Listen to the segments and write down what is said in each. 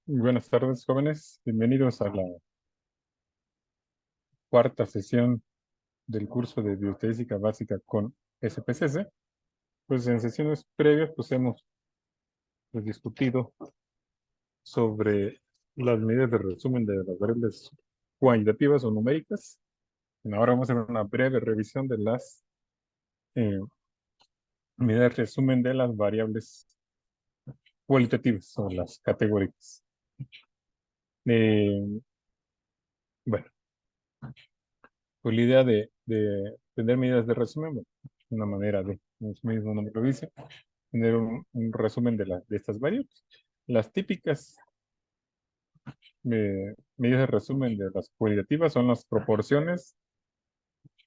Buenas tardes, jóvenes. Bienvenidos a la cuarta sesión del curso de Bioestadística Básica con SPSS. Pues en sesiones previas pues hemos discutido sobre las medidas de resumen de las variables cuantitativas o numéricas. Bueno, ahora vamos a hacer una breve revisión de las eh, medidas de resumen de las variables cualitativas o las categóricas. Eh, bueno, pues la idea de tener medidas de resumen, bueno, una manera de, como su mismo nombre lo dice, tener un resumen de estas variables. Las típicas medidas de resumen de las cualitativas son las proporciones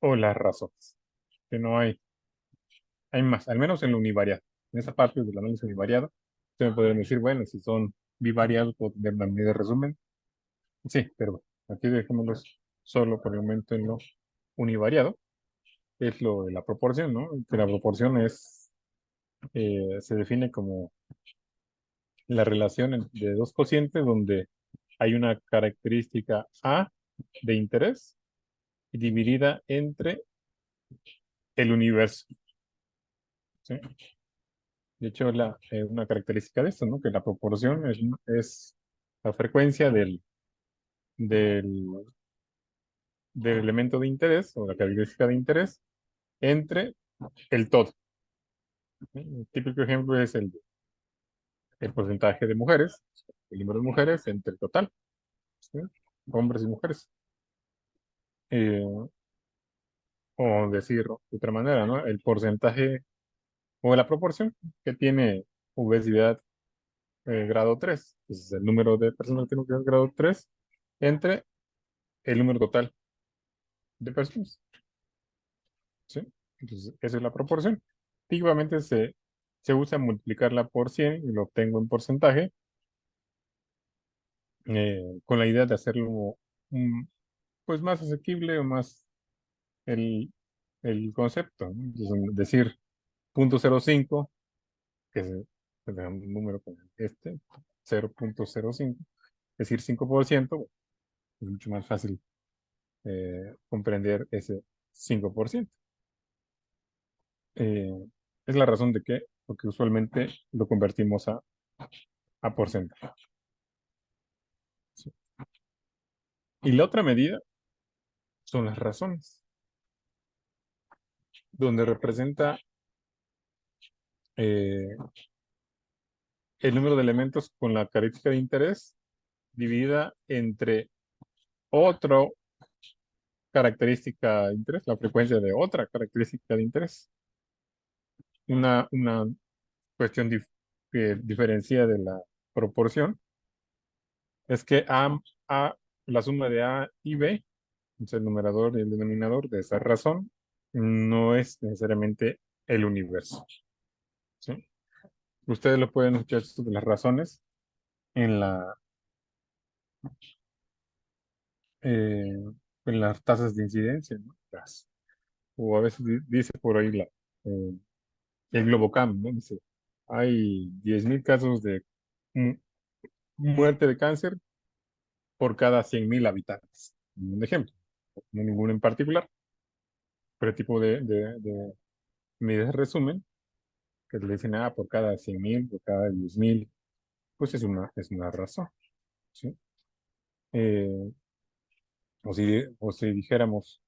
o las razones, que no hay más, al menos en lo univariado. En esa parte del análisis univariado, ustedes me podrían decir, bueno, si son bivariados, puedo tener una medida de resumen. Sí, pero bueno, aquí dejémoslos solo por el momento en lo univariado, es lo de la proporción, ¿no? Que la proporción se define como la relación de dos cocientes donde hay una característica A de interés y dividida entre el universo, ¿sí? De hecho, una característica de esto, ¿no? Que la proporción es la frecuencia del, del elemento de interés o la característica de interés entre el todo, ¿sí? El típico ejemplo es el porcentaje de mujeres, el número de mujeres entre el total, ¿sí? Hombres y mujeres. Eh, o decirlo de otra manera, ¿no? El porcentaje o la proporción que tiene obesidad grado 3, es el número de personas que tienen obesidad grado 3 entre el número total de personas, ¿sí? Entonces, esa es la proporción. Antiguamente se usa multiplicarla por 100 y lo obtengo en porcentaje, con la idea de hacerlo mm, pues más asequible o más el, el concepto, ¿no? Entonces, decir 0.05 que es un número como 0.05, es decir, 5%, es mucho más fácil comprender ese 5%. Eh, es la razón de que, porque usualmente lo convertimos a porcentaje, ¿sí? Y la otra medida son las razones, donde representa eh, el número de elementos con la característica de interés dividida entre otra característica de interés, la frecuencia de otra característica de interés. Una cuestión que diferencia de la proporción es que la suma de A y B, es el numerador y el denominador de esa razón, no es necesariamente el universo, ¿sí? Ustedes lo pueden escuchar esto de las razones en eh, en las tasas de incidencia, ¿no? O a veces dice por ahí eh, el Globocam, ¿no? Dice, hay 10.000 casos de mu- muerte de cáncer por cada 100.000 habitantes. Un ejemplo, no ninguno en particular, pero el tipo de medidas de resumen que le dicen, por cada 100.000, por cada 10.000, pues es una razón, ¿sí? Eh, o si dijéramos,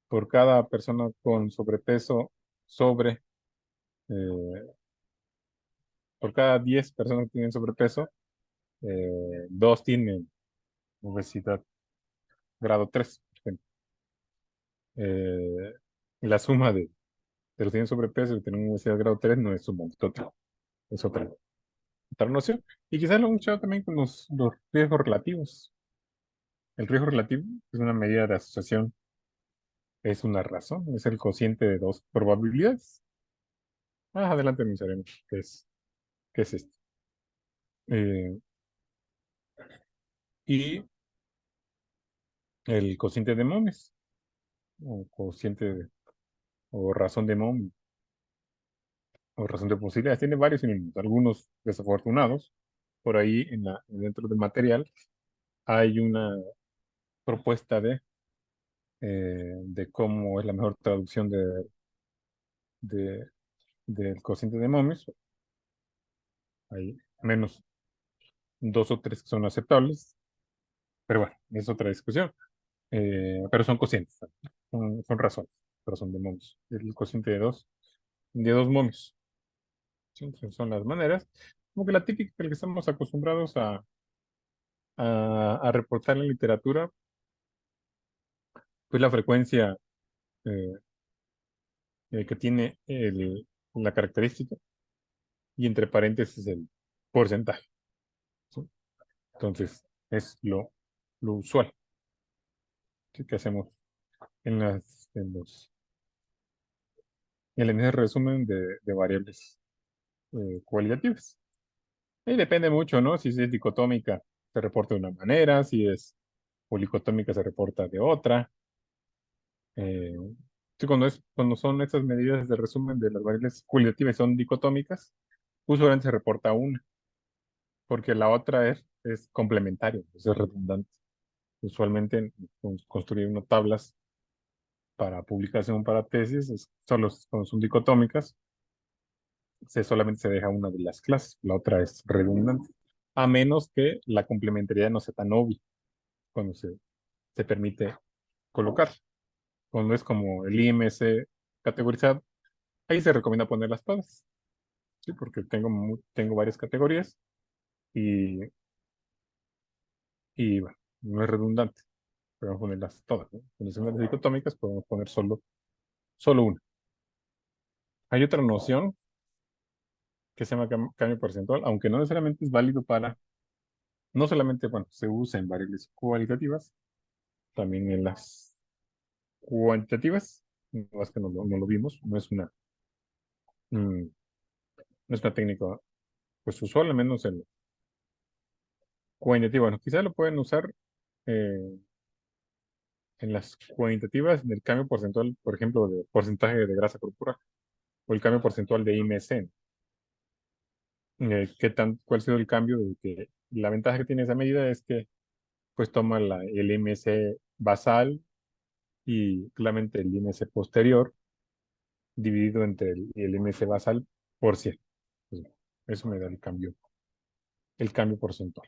por cada persona con sobrepeso sobre, eh, por cada 10 personas que tienen sobrepeso, dos tienen obesidad grado 3, por ejemplo. Eh, la suma de los que tienen sobrepeso y tienen obesidad grado 3 no es suma total, es otra noción. Y quizás lo hemos escuchado también con los riesgos relativos. El riesgo relativo es una medida de asociación, es una razón, es el cociente de dos probabilidades. Más adelante mencionaremos qué es esto. Eh, y el cociente de Momes, o o razón de Momes, o razón de posibilidades, tiene varios sinónimos, algunos desafortunados, por ahí dentro del material hay una propuesta de cómo es la mejor traducción de- del cociente de Momies. Hay menos dos o tres que son aceptables, pero bueno, es otra discusión. Pero son cocientes, son razones, pero son de momios. El cociente de dos momios. ¿Sí? Entonces son las maneras, como que la típica que estamos acostumbrados a reportar en literatura, pues la frecuencia eh, que tiene la característica y entre paréntesis el porcentaje. ¿Sí? Entonces, es lo usual, ¿sí? Que hacemos en en ese resumen de variables cualitativas. Y depende mucho, ¿no? Si es dicotómica, se reporta de una manera, si es policotómica, se reporta de otra. Eh, sí, cuando son estas medidas de resumen de las variables cualitativas y son dicotómicas, usualmente se reporta una, porque la otra es complementaria, es redundante. Usualmente construir unas tablas para publicación para tesis, solo cuando son dicotómicas, solamente se deja una de las clases, la otra es redundante, a menos que la complementariedad no sea tan obvia cuando se permite colocar. Cuando es como el IMC categorizado, ahí se recomienda ponerlas todas, ¿sí? Porque tengo varias categorías y, y bueno, no es redundante. Podemos ponerlas todas, ¿no? Cuando son las dicotómicas, podemos poner solo una. Hay otra noción que se llama cambio porcentual, aunque no necesariamente es válido no solamente, bueno, se usa en variables cualitativas, también en las cuantitativas, no es que no lo vimos, mm, no es una técnica pues usual, al menos en cuantitativa. Bueno, quizás lo pueden usar eh, en las cuantitativas del cambio porcentual, por ejemplo, de porcentaje de grasa corporal o el cambio porcentual de IMC. ¿Cuál ha sido el cambio? De que la ventaja que tiene esa medida es que pues toma el IMC basal y claramente el IMC posterior dividido entre el IMC basal por 100. Pues, eso me da el cambio porcentual.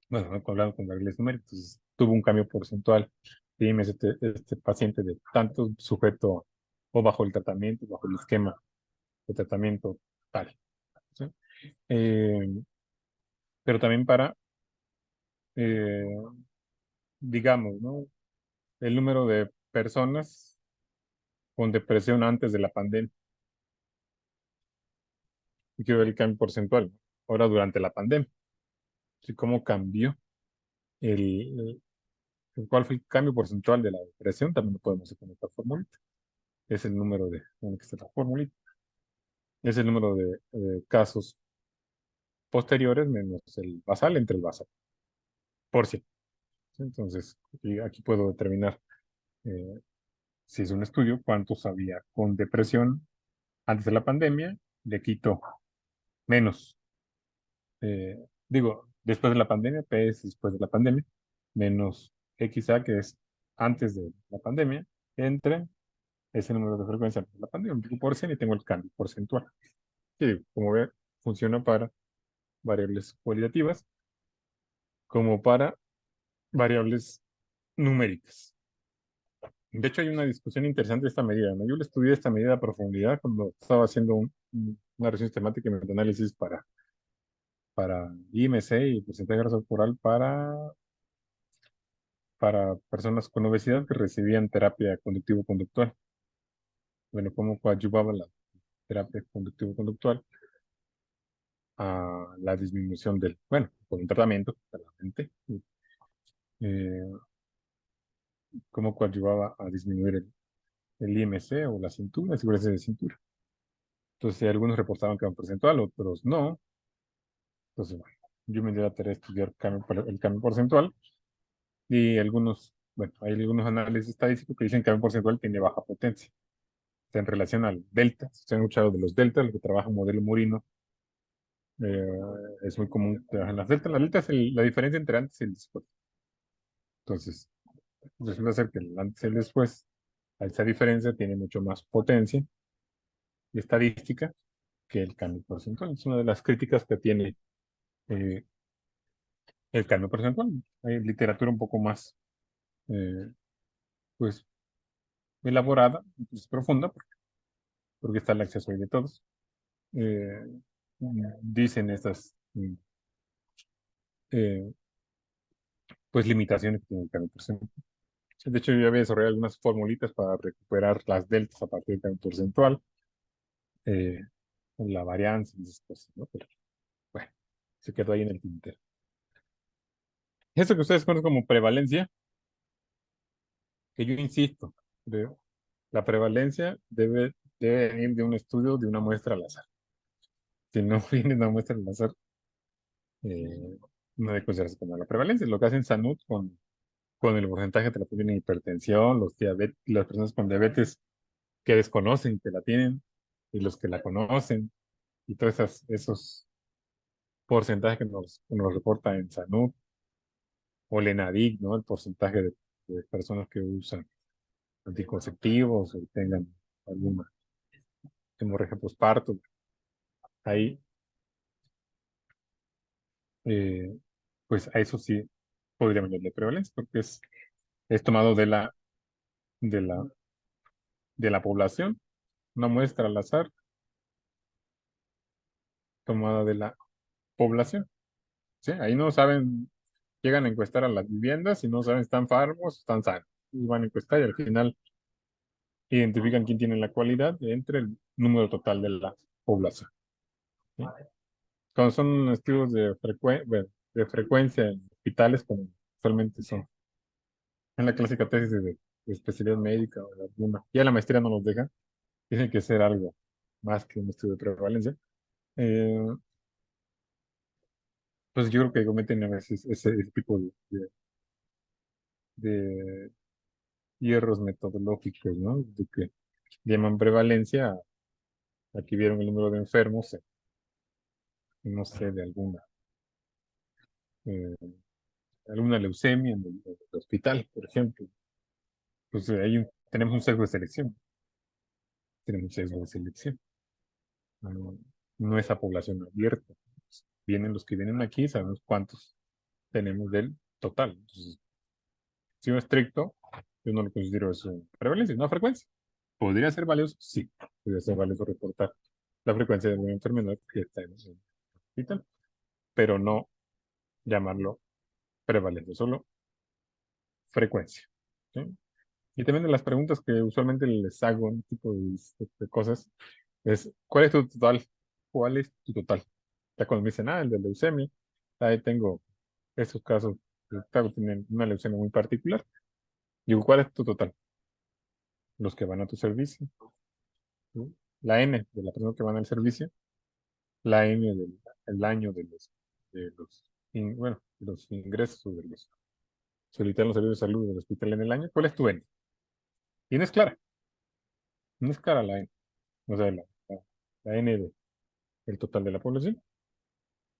Bueno, ¿no? Hablando con variables numéricas, entonces, tuvo un cambio porcentual de IMC este paciente de tanto sujeto o bajo el tratamiento, bajo el esquema de tratamiento tal. ¿Sí? Eh, pero también eh, digamos, ¿no? El número de personas con depresión antes de la pandemia. Y quiero ver el cambio porcentual, ¿no? Ahora durante la pandemia. ¿Sí? ¿Cómo cambió? El, ¿Cuál fue el cambio porcentual de la depresión? También lo podemos hacer con esta formulita. Es el número bueno, que está la formulita. Es el número de casos posteriores menos el basal entre el basal, por 100. ¿Sí? Entonces, y aquí puedo determinar, eh, si es un estudio, cuántos había con depresión antes de la pandemia. Le quito menos, después de la pandemia, P es después de la pandemia, menos XA, que es antes de la pandemia, entre ese número de frecuencia antes de la pandemia, multiplico por 100 y tengo el cambio porcentual. Que, como ve, funciona para variables cualitativas como para variables numéricas. De hecho, hay una discusión interesante de esta medida, ¿no? Yo le estudié esta medida a profundidad cuando estaba haciendo una revisión sistemática y metaanálisis para IMC y porcentaje de grasa corporal para personas con obesidad que recibían terapia conductivo-conductual. Bueno, cómo coadyuvaba la terapia conductivo-conductual a la disminución bueno, con un tratamiento, claramente, eh, cómo coadyuvaba a disminuir el IMC o la cintura, la seguridad de cintura. Entonces, algunos reportaban cambio porcentual, otros no. Entonces, bueno, yo me di a la tarea de estudiar el cambio porcentual y bueno, hay algunos análisis estadísticos que dicen que el cambio porcentual tiene baja potencia. O sea, en relación al delta, se han escuchado de los deltas, lo que trabaja modelo Murino Es muy común que trabajen las deltas. Las deltas es la diferencia entre antes y el después. Entonces, resulta ser que el antes y el después, a esa diferencia, tiene mucho más potencia y estadística que el cambio porcentual. Es una de las críticas que tiene eh, el cambio porcentual. Hay literatura un poco más, eh, pues, elaborada, pues, profunda, porque está el acceso ahí de todos. Eh, Dicen estas, eh, pues, limitaciones que tiene el cambio porcentual. De hecho, yo había desarrollado algunas formulitas para recuperar las deltas a partir del cambio porcentual, eh, la varianza y esas cosas, ¿no? Pero bueno, se quedó ahí en el tintero. Eso que ustedes conocen como prevalencia, que yo insisto, la prevalencia debe venir de un estudio de una muestra al azar. Si no viene de una muestra al azar, eh, no debe considerarse como la prevalencia. Lo que hacen Sanud con el porcentaje de la población en hipertensión, las personas con diabetes que desconocen que la tienen y los que la conocen, y todos esos porcentajes que nos reporta en Sanud o el ENADIC, ¿no? El porcentaje de personas que usan anticonceptivos o tengan alguna hemorragia postparto. Ahí, eh, pues a eso sí podría medirle prevalencia, porque es tomado de la, de la población, una muestra al azar tomada de la población. ¿Sí? Ahí no saben, llegan a encuestar a las viviendas y no saben si están enfermos o están sanos. Y van a encuestar y al final identifican quién tiene la cualidad entre el número total de la población. ¿Sí? Cuando son estudios bueno, de frecuencia en hospitales, como usualmente son en la clásica tesis de especialidad médica o de alguna, ya la maestría no los deja, tiene que ser algo más que un estudio de prevalencia. Eh, pues yo creo que cometen a veces ese tipo de hierros metodológicos, ¿no? De que llaman prevalencia, aquí vieron el número de enfermos, no sé, de eh, alguna leucemia en el hospital, por ejemplo. Pues tenemos un sesgo de selección, tenemos un sesgo de selección. No, no es a población abierta. Vienen los que vienen aquí, sabemos cuántos tenemos del total. Entonces, si un estricto, yo no lo considero eso prevalencia, no frecuencia. ¿Podría ser valioso? Sí, podría ser valioso reportar la frecuencia de una enfermedad que está en el hospital, pero no llamarlo prevalencia, solo frecuencia. ¿Sí? Y también de las preguntas que usualmente les hago, un tipo de cosas, es, ¿cuál es tu total? ¿Cuál es tu total? Ya cuando me dicen, el de leucemia, ahí tengo esos casos, claro, tienen una leucemia muy particular. Digo, ¿cuál es tu total? Los que van a tu servicio, ¿sí? La N de la persona que van al servicio, la N del el año bueno, de los ingresos o de los solitarios los servicios de salud del hospital en el año. ¿Cuál es tu N? Y no es clara la N. O sea, la N del total de la población.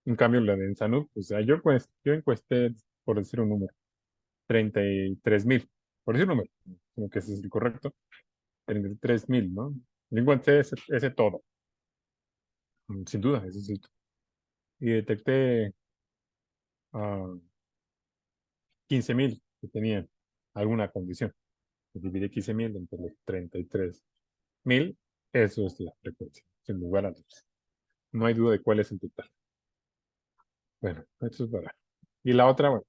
En cambio, la de Salud, pues yo encuesté, por decir un número, 33,000, por decir un número, creo que ese es el correcto, 33,000, ¿no? Yo encuesté ese todo, sin duda, ese es el todo. Y detecté a 15,000 que tenían alguna condición. Dividí 15,000 entre los 33,000, eso es la frecuencia, sin lugar a dudas. No hay duda de cuál es el total. Bueno, esto es para. Y la otra, bueno,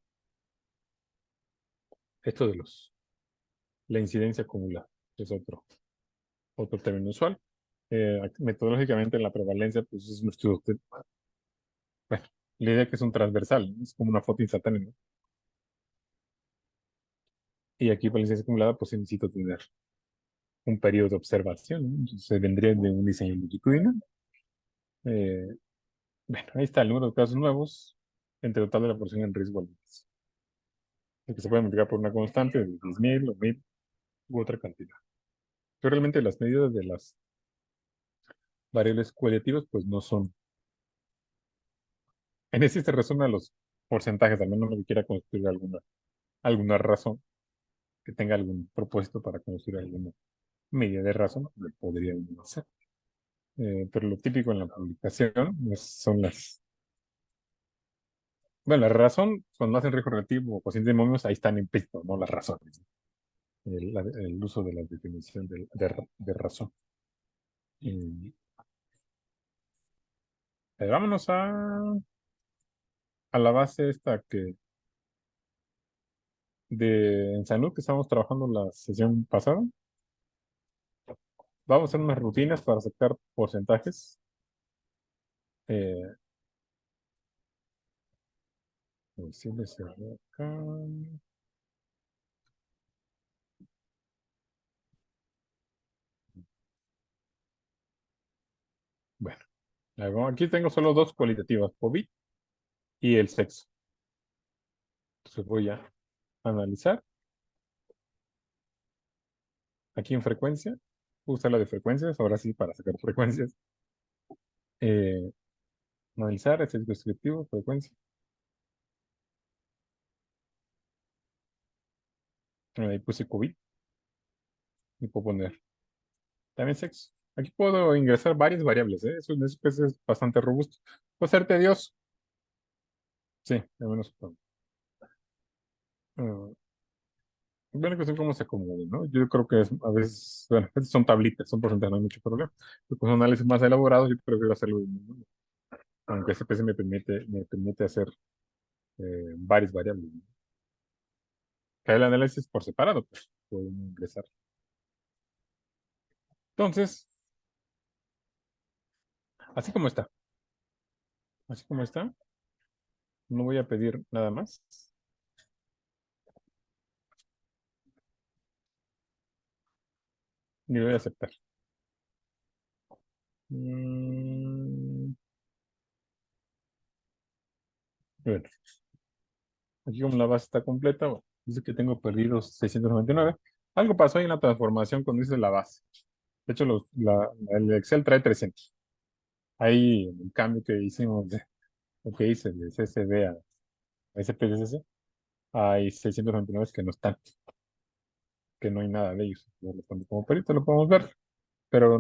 esto de la incidencia acumulada, que es otro término usual. Metodológicamente, la prevalencia, pues es un estudio, bueno, la idea que es un transversal, ¿no? Es como una foto instantánea, ¿no? Y aquí, para la incidencia acumulada, pues se necesita tener un periodo de observación, ¿no? Entonces, se vendría de un diseño longitudinal. Eh, bueno, ahí está el número de casos nuevos entre el total de la población en riesgo al índice, que se puede multiplicar por una constante de 10,000 o 1,000 u otra cantidad. Pero realmente las medidas de las variables cualitativas, pues no son En ese se resumen los porcentajes, al menos lo que quiera construir alguna razón, que tenga algún propósito para construir alguna medida de razón, lo podría uno hacer. Pero lo típico en la publicación son bueno, la razón, cuando hacen riesgo relativo o cociente de momios, ahí están implícitos, ¿no? Las razones. El uso de la definición de razón. Y, vámonos a la base esta en salud que estábamos trabajando la sesión pasada. Vamos a hacer unas rutinas para sacar porcentajes. Eh, si le cerré acá. Bueno, aquí tengo solo dos cualitativas, COVID y el sexo. Entonces voy a analizar aquí en frecuencia. Voy a usar la de frecuencias, ahora sí, para sacar frecuencias. Eh, Analizar, es descriptivo, frecuencia. Ahí puse COVID y puedo poner también sexo. Aquí puedo ingresar varias variables, ¿eh? Eso pues, es bastante robusto. Puede ser tedioso. Sí, al menos. ah, Bueno, que son cómo se acomoden, ¿no? Yo creo que a veces, bueno, a veces son tablitas, son porcentajes, no hay mucho problema. Pero con análisis más elaborados, yo prefiero hacerlo, ¿no? Aunque SPC me permite hacer varias variables, ¿no? Que el análisis por separado, pues, puedo ingresar. Entonces, así como está, así como está, no voy a pedir nada más, ni voy a aceptar. Mm, bueno, aquí como la base está completa, bueno, dice que tengo perdidos 699. Algo pasó ahí en la transformación cuando hice la base. De hecho, el Excel trae 300. Ahí el cambio que hicimos, lo que hice de CSV a SPSS, hay 699 que no están, que no hay nada de ellos. Yo lo pongo como perito, lo podemos ver, pero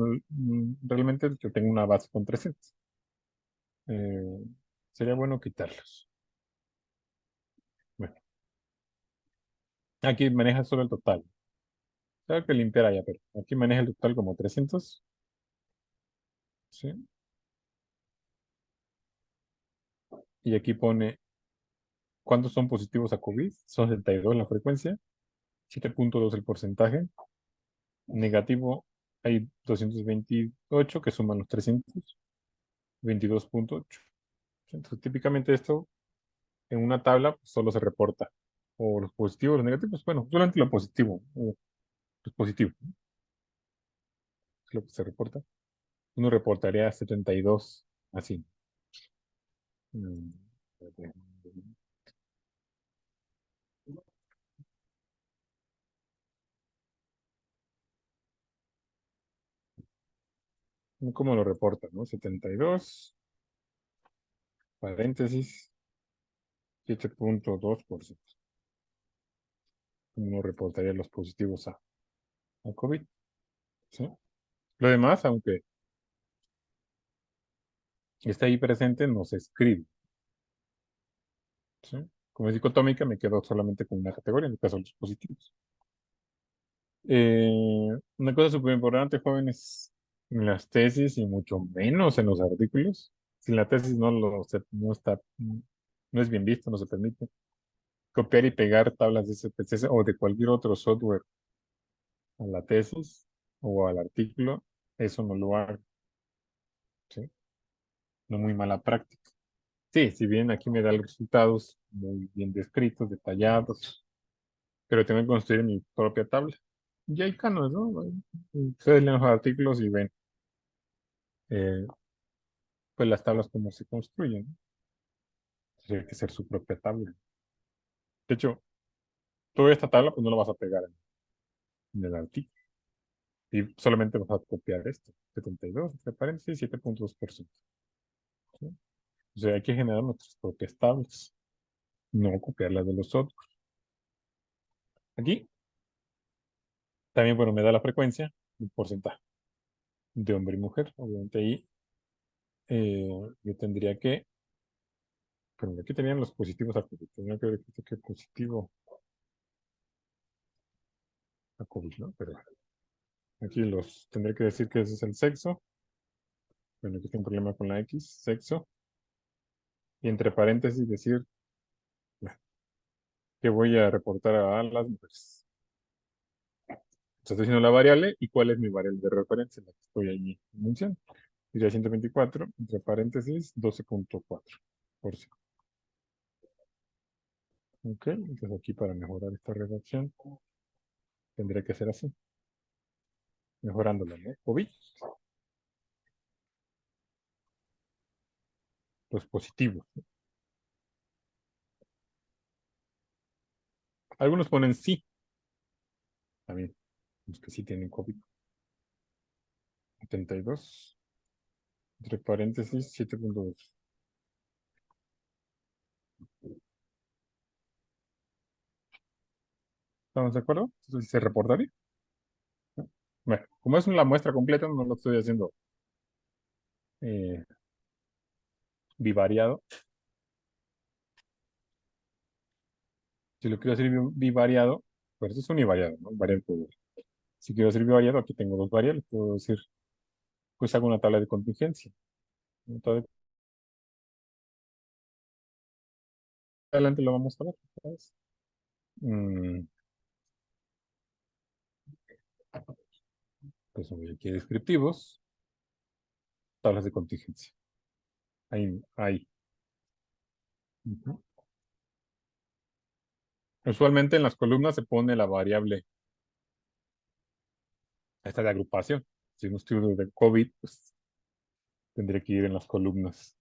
realmente yo tengo una base con 300. Eh, Sería bueno quitarlos. Bueno, aquí maneja solo el total. Tengo que limpiar allá, pero aquí maneja el total como 300. ¿Sí? Y aquí pone cuántos son positivos a COVID. Son 72 la frecuencia, 7.2 el porcentaje. Negativo hay 228 que suman los 300, 22.8. Entonces, típicamente esto en una tabla pues, solo se reporta o los positivos o los negativos. Bueno, solamente lo positivo, o los positivos, ¿no? Es lo que se reporta. Uno reportaría 72 así. Mm, ¿Cómo lo reporta, no? 72, paréntesis, 7.2%. Uno reportaría los positivos a COVID, ¿sí? Lo demás, aunque está ahí presente, no se escribe, ¿sí? Como es dicotómica, me quedo solamente con una categoría, en el caso de los positivos. Una cosa súper importante, jóvenes, en las tesis y mucho menos en los artículos. Si la tesis no está, no es bien visto, no se permite. Copiar y pegar tablas de SPSS o de cualquier otro software a la tesis o al artículo, eso no lo hago, ¿sí? No muy mala práctica. Sí, si bien aquí me da los resultados muy bien descritos, detallados, pero tengo que construir mi propia tabla. Y hay canos, ¿no? Ustedes leen los artículos y ven eh, pues las tablas como se construyen, ¿no? Entonces hay que hacer su propia tabla. De hecho, toda esta tabla pues no la vas a pegar en el artículo. Y solamente vas a copiar esto. 72, entre paréntesis, 7.2%. ¿Sí? O sea, hay que generar nuestras propias tablas, no copiar las de los otros. Aquí también, bueno, me da la frecuencia, un porcentaje de hombre y mujer. Obviamente ahí yo tendría que, pero aquí tenían los positivos a COVID. Tendría que ver qué positivo a COVID, ¿no? Pero aquí los tendré que decir que ese es el sexo. Bueno, aquí está un problema con la X, sexo. Y entre paréntesis decir que voy a reportar a las mujeres. O sea, estoy diciendo la variable y cuál es mi variable de referencia, la que estoy ahí enunciando. Diría 124, entre paréntesis, 12.4%. Ok, entonces aquí para mejorar esta redacción tendría que ser así, mejorándola, ¿no? COVID, los positivos. Algunos ponen sí, también, los que sí tienen COVID. 72, entre paréntesis, 7.2. ¿Estamos de acuerdo? Entonces se reportaría. ¿No? Bueno, como es una muestra completa, no lo estoy haciendo eh, bivariado. Si lo quiero hacer bivariado, pues eso es univariado, ¿no? Variable por variable. Si quiero hacer bivariado, aquí tengo dos variables. Puedo decir, pues hago una tabla de contingencia. Entonces, adelante lo vamos a ver. ¿Sabes? Mm, pues son aquí descriptivos, tablas de contingencia. Ahí. Ujú. Usualmente en las columnas se pone la variable esta de agrupación. Si es un estudio de COVID, pues tendría que ir en las columnas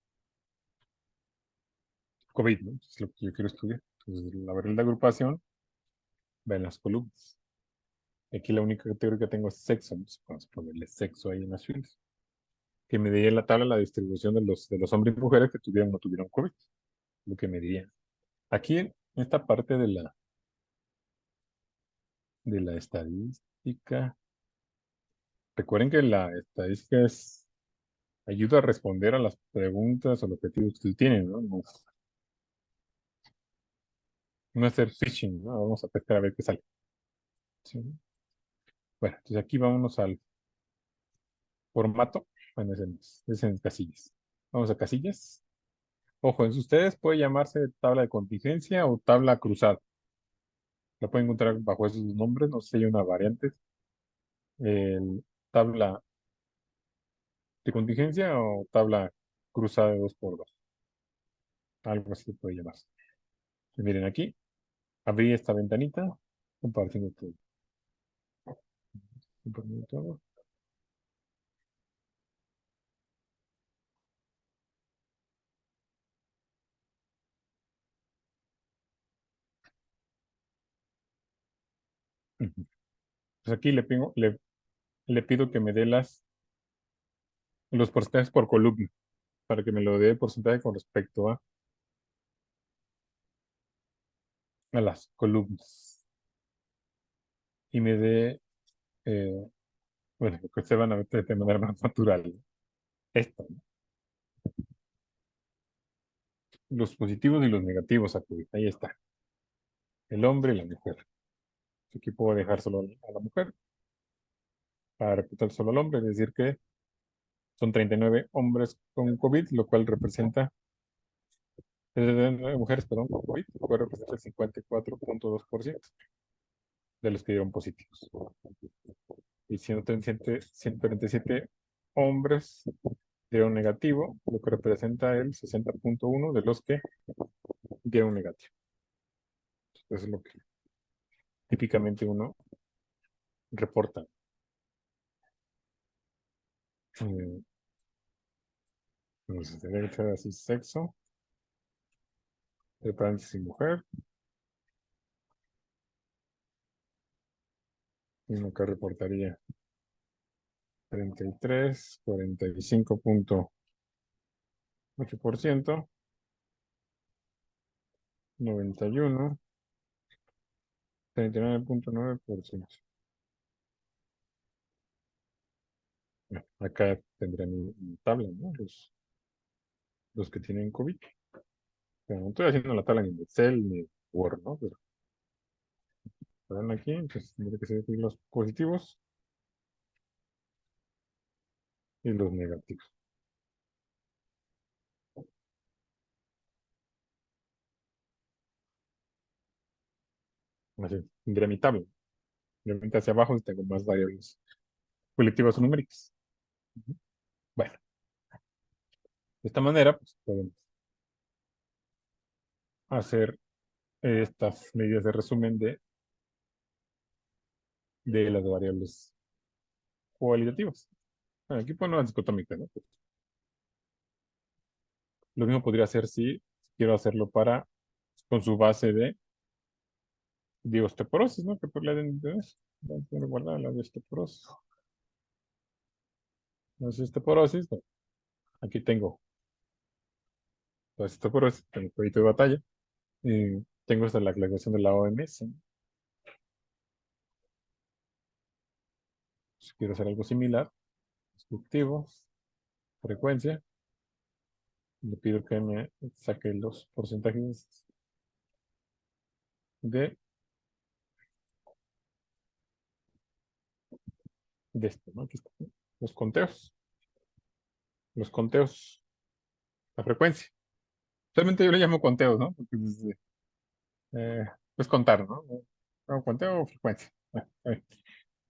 COVID, ¿no? Es lo que yo quiero estudiar. Entonces, la variable de agrupación va en las columnas. Aquí la única categoría que tengo es sexo, ¿no? Vamos a ponerle sexo ahí en las filas. Que me diría en la tabla la distribución de los hombres y mujeres que tuvieron o no tuvieron COVID. Lo que me diría. Aquí en esta parte de la estadística, recuerden que la estadística ayuda a responder a las preguntas o los objetivos que tienen, ¿no? No hacer phishing, ¿no? Vamos a pescar a ver qué sale. ¿Sí? Bueno, entonces aquí vámonos al formato. Bueno, es en casillas. Vamos a casillas. Ojo, en ustedes puede llamarse tabla de contingencia o tabla cruzada. La pueden encontrar bajo esos nombres, no sé si hay una variante. Tabla de contingencia o tabla cruzada de 2x2. Algo así se puede llamar. Y miren aquí, abrí esta ventanita, compartiendo todo. Compartiendo todo. Ujú. Pues aquí le pido que me dé los porcentajes por columna, para que me lo dé el porcentaje con respecto a las columnas. Y me dé, eh, bueno, lo que se van a ver de manera más natural, ¿no? Esto, ¿no? Los positivos y los negativos a COVID. Ahí está. El hombre y la mujer. Aquí puedo dejar solo a la mujer para reputar solo al hombre, es decir que son 39 hombres con COVID, lo cual representa, 39 mujeres, perdón, con COVID, lo cual representa el 54.2% de los que dieron positivos. Y 137 hombres dieron negativo, lo que representa el 60.1 de los que dieron negativo. Eso es lo que típicamente uno reporta. Eh, Entonces, debe ser así, sexo, de paréntesis mujer, y uno que reportaría 33, 45.1 8%, 91, 39.9%. Bueno, acá tendré mi tabla, ¿no? Los que tienen COVID. Pero no estoy haciendo la tabla ni de Excel ni de Word, ¿no? Pero están aquí, entonces tendré que ser los positivos y los negativos. Así, tendré mi tabla. Obviamente hacia abajo tengo más variables colectivas o numéricas. Ujú. Bueno, de esta manera, pues podemos hacer estas medidas de resumen de las variables cualitativas. Bueno, aquí pongo las dicotómicas, ¿no? Pues, lo mismo podría hacer si quiero hacerlo con su base de osteoporosis, ¿no? Que por la de eso. Voy a tener guardada la de osteoporosis. La de osteoporosis, bueno, aquí tengo la de osteoporosis, tengo el cuellito de batalla. Y tengo esta la aclaración de la OMS, ¿no? Si quiero hacer algo similar, descriptivo, frecuencia, le pido que me saque los porcentajes de, de esto, ¿no? Aquí está, ¿no? Los conteos, la frecuencia. Realmente yo le llamo conteos, ¿no? Porque es contar, ¿no? No, conteo o frecuencia. Bueno,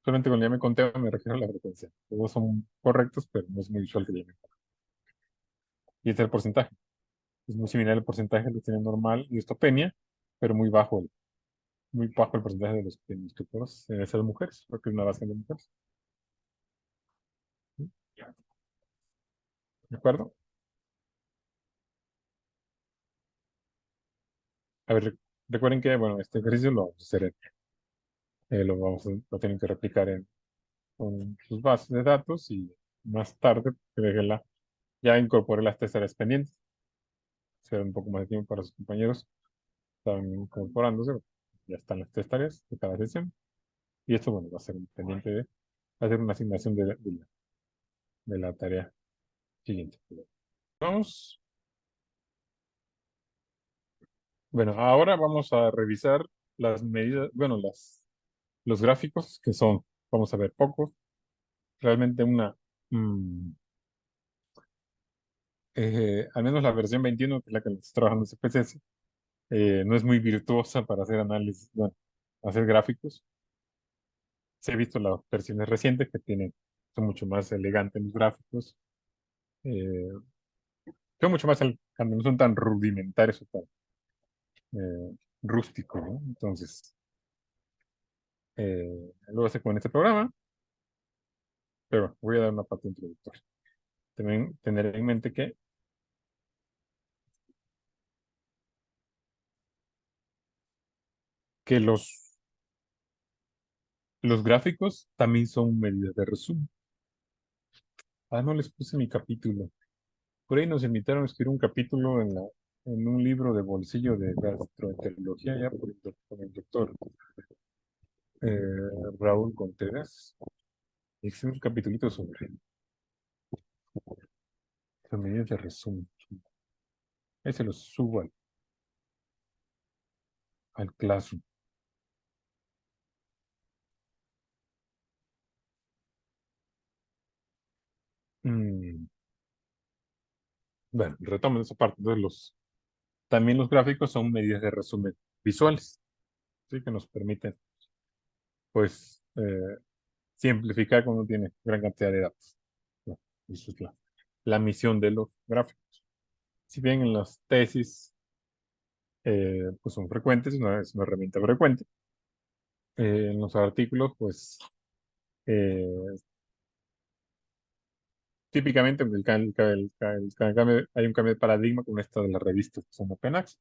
solamente cuando llame conteo me refiero a la frecuencia. Los dos son correctos, pero no es muy usual que llamen. Y este es el porcentaje. Es muy similar al porcentaje de leucemia normal y osteopenia, pero muy bajo el porcentaje de los que tienen osteoporos en esas mujeres, porque es una base de mujeres. ¿De acuerdo? A ver, recuerden que, bueno, este ejercicio lo vamos a hacer, lo tienen que replicar con sus bases de datos y más tarde, que ya incorpore las tres tareas pendientes. Será un poco más de tiempo para sus compañeros. Están incorporándose, ya están las tres tareas de cada sesión. Y esto, bueno, va a ser un pendiente de hacer una asignación de la tarea siguiente. Vamos. Bueno, ahora vamos a revisar las medidas, bueno, los gráficos que son, vamos a ver, pocos. Realmente mm, al menos la versión 21, que es la que estoy trabajando en CPCS, no es muy virtuosa para hacer análisis, bueno, hacer gráficos. Sí he visto las versiones recientes que son mucho más elegantes los gráficos, eh, son mucho más, no son tan rudimentarios o tan rústicos, ¿no? Entonces, lo hace con este programa, pero bueno, voy a dar una parte introductoria. También tener en mente que los gráficos también son medidas de resumen. Ah, no les puse mi capítulo. Por ahí nos invitaron a escribir un capítulo en un libro de bolsillo de gastroenterología, ya por el doctor Raúl Contreras. Hice un capitulito sobre las medidas de resumen. Ahí se los subo al Classroom. Mm, bueno, retomo esa parte. Entonces, también los gráficos son medidas de resumen visuales, ¿sí? Que nos permiten, pues, simplificar cuando uno tiene gran cantidad de datos. Bueno, esa es la misión de los gráficos. Si bien en las tesis, pues son frecuentes, es una herramienta frecuente, en los artículos, pues, eh, típicamente hay un cambio de paradigma con esta de las revistas que son OpenAx,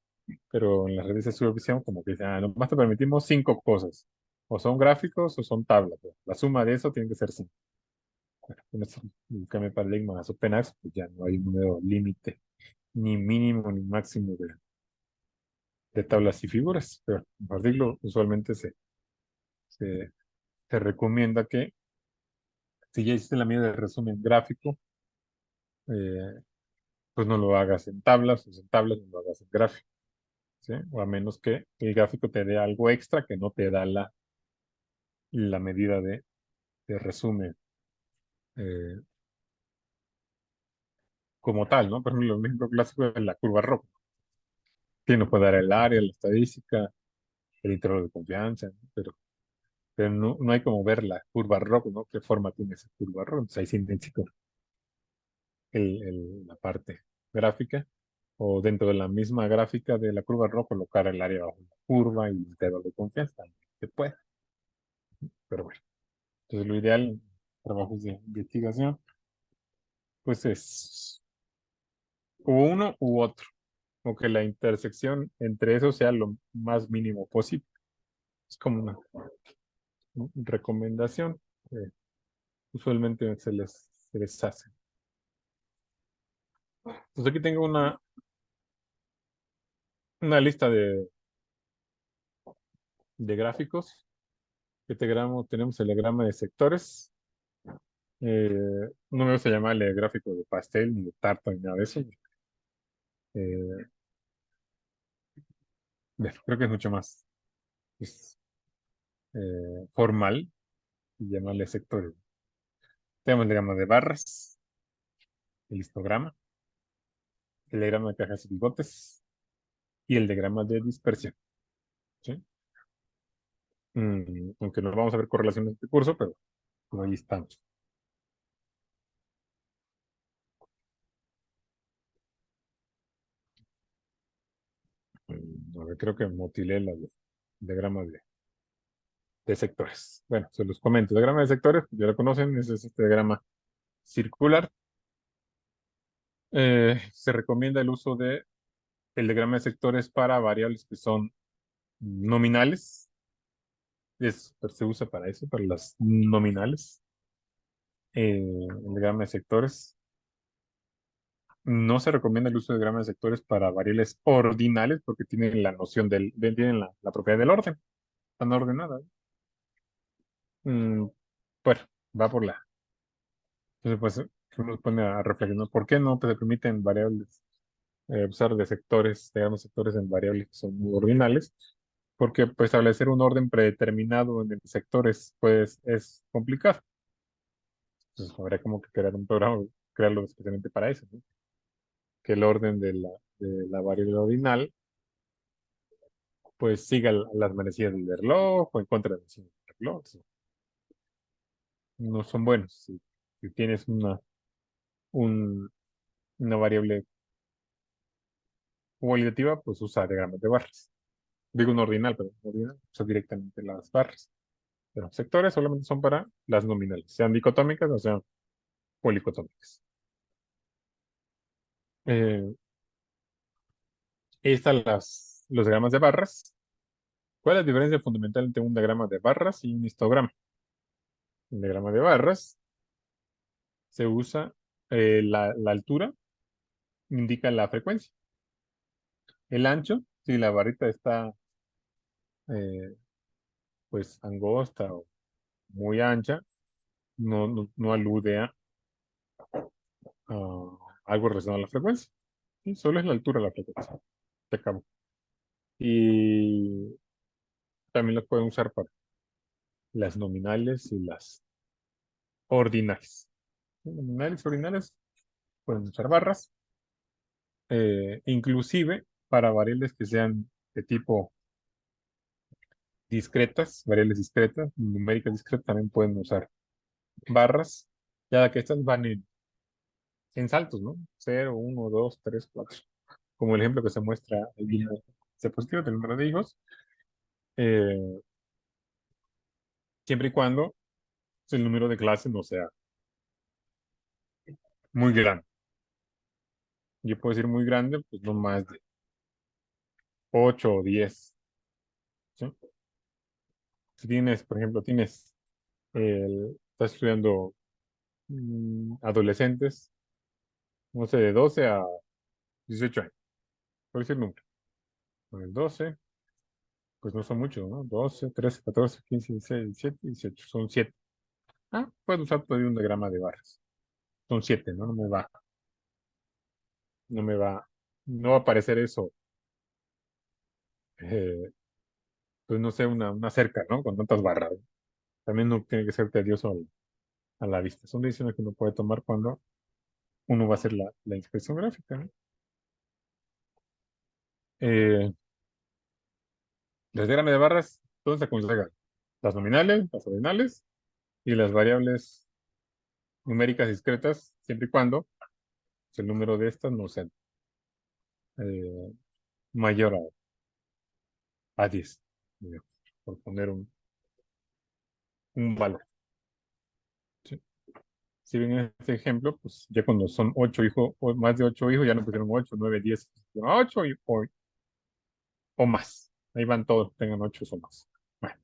pero en las revistas de supervisión como que dicen, nomás te permitimos cinco cosas, o son gráficos o son tablas, pues, la suma de eso tiene que ser cinco. Bueno, con este cambio de paradigma a OpenAx, pues ya no hay un número límite ni mínimo ni máximo de tablas y figuras, pero en artículo usualmente se, se recomienda que si ya hiciste la medida de resumen gráfico, eh, pues no lo hagas en tablas, o en tablas no lo hagas en gráfico, ¿sí? O a menos que el gráfico te dé algo extra que no te da la medida de resumen eh, como tal, ¿no? Por ejemplo, el ejemplo clásico es la curva ROC, que nos puede dar el área, la estadística, el intervalo de confianza, ¿no? Pero no hay como ver la curva ROC, ¿no? ¿Qué forma tiene esa curva ROC? Entonces ahí sí necesito la parte gráfica, o dentro de la misma gráfica de la curva ROC colocar el área bajo la curva y el intervalo de confianza. Se puede, pero bueno. Entonces lo ideal en trabajos de investigación, pues es o uno u otro, o que la intersección entre eso sea lo más mínimo posible. Es como una recomendación que usualmente se les hace. Entonces aquí tengo una lista de gráficos que tenemos el diagrama de sectores. No me gusta llamarle gráfico de pastel, ni de tarta, ni nada de eso. Eh, bueno, creo que es mucho más pues, formal llamarle sectores. Tenemos el diagrama de barras, el histograma, el diagrama de cajas y bigotes y el diagrama de dispersión. ¿Sí? Aunque no vamos a ver correlación en este curso, pero ahí estamos. A ver, creo que mutilé el diagrama de sectores. Bueno, se los comento. El diagrama de sectores, ya lo conocen, es este diagrama circular. Se recomienda el uso de el diagrama de sectores para variables que son nominales. Se usa para eso, para las nominales. El diagrama de sectores. No se recomienda el uso de diagrama de sectores para variables ordinales porque tienen la noción tienen la propiedad del orden. Están ordenadas. Mm, bueno, va por la. Entonces, pues, uno se pone a reflexionar. ¿Por qué no pues, se permiten variables, usar de sectores, digamos, sectores en variables que son muy ordinales? Porque pues establecer un orden predeterminado en el sectores pues es complicado. Entonces habría como que crear un programa, crearlo especialmente para eso, ¿no? Que el orden de la variable ordinal pues siga las manecillas del reloj o en contra de las manecillas del reloj. Entonces, no son buenos. Si tienes un- una variable cualitativa, pues usa diagramas de barras. Digo un ordinal, pero un ordinal usa directamente las barras. Pero sectores solamente son para las nominales, sean dicotómicas o sean policotómicas. Eh, Ahí están los diagramas de barras. ¿Cuál es la diferencia fundamental entre un diagrama de barras y un histograma? El diagrama de barras se usa la altura, indica la frecuencia. El ancho, si la barrita está eh, pues angosta o muy ancha, no alude a algo relacionado a la frecuencia. ¿Sí? Solo es la altura de la frecuencia. Se acabó. Y también lo pueden usar para las nominales y las ordinales. Nominales y ordinales pueden usar barras, inclusive para variables que sean de tipo discretas, variables discretas, numéricas discretas, también pueden usar barras, ya que estas van en saltos, ¿no? 0, 1, 2, 3, 4. Como el ejemplo que se muestra ahí en la diapositiva del número de hijos, eh, siempre y cuando el número de clases no sea muy grande. Yo puedo decir muy grande, pues no más de 8 o 10. ¿Sí? Si tienes, por ejemplo, estás estudiando adolescentes, no sé, de 12 a 18 años. Por decir número. Con el 12, pues no son muchos, ¿no? 12, 13, 14, 15, 16, 17, 18. Son 7. Ah, puedo usar todavía un diagrama de barras. Son 7, ¿no? No va a aparecer eso, eh, pues no sé, una cerca, ¿no? Con tantas barras. También no tiene que ser tedioso a la vista. Son decisiones que uno puede tomar cuando uno va a hacer la inspección gráfica, ¿no? Eh, Las diagramas de barras, ¿dónde se aconsejan? Las nominales, las ordinales y las variables numéricas discretas, siempre y cuando pues, el número de estas no sea eh, mayor a 10, digamos, por poner un valor. ¿Sí? Si ven este ejemplo, pues ya cuando son 8 hijos, o más de 8 hijos, ya no pusieron 8, 9, 10, 8 o más. Ahí van todos, tengan 8 o más. Bueno,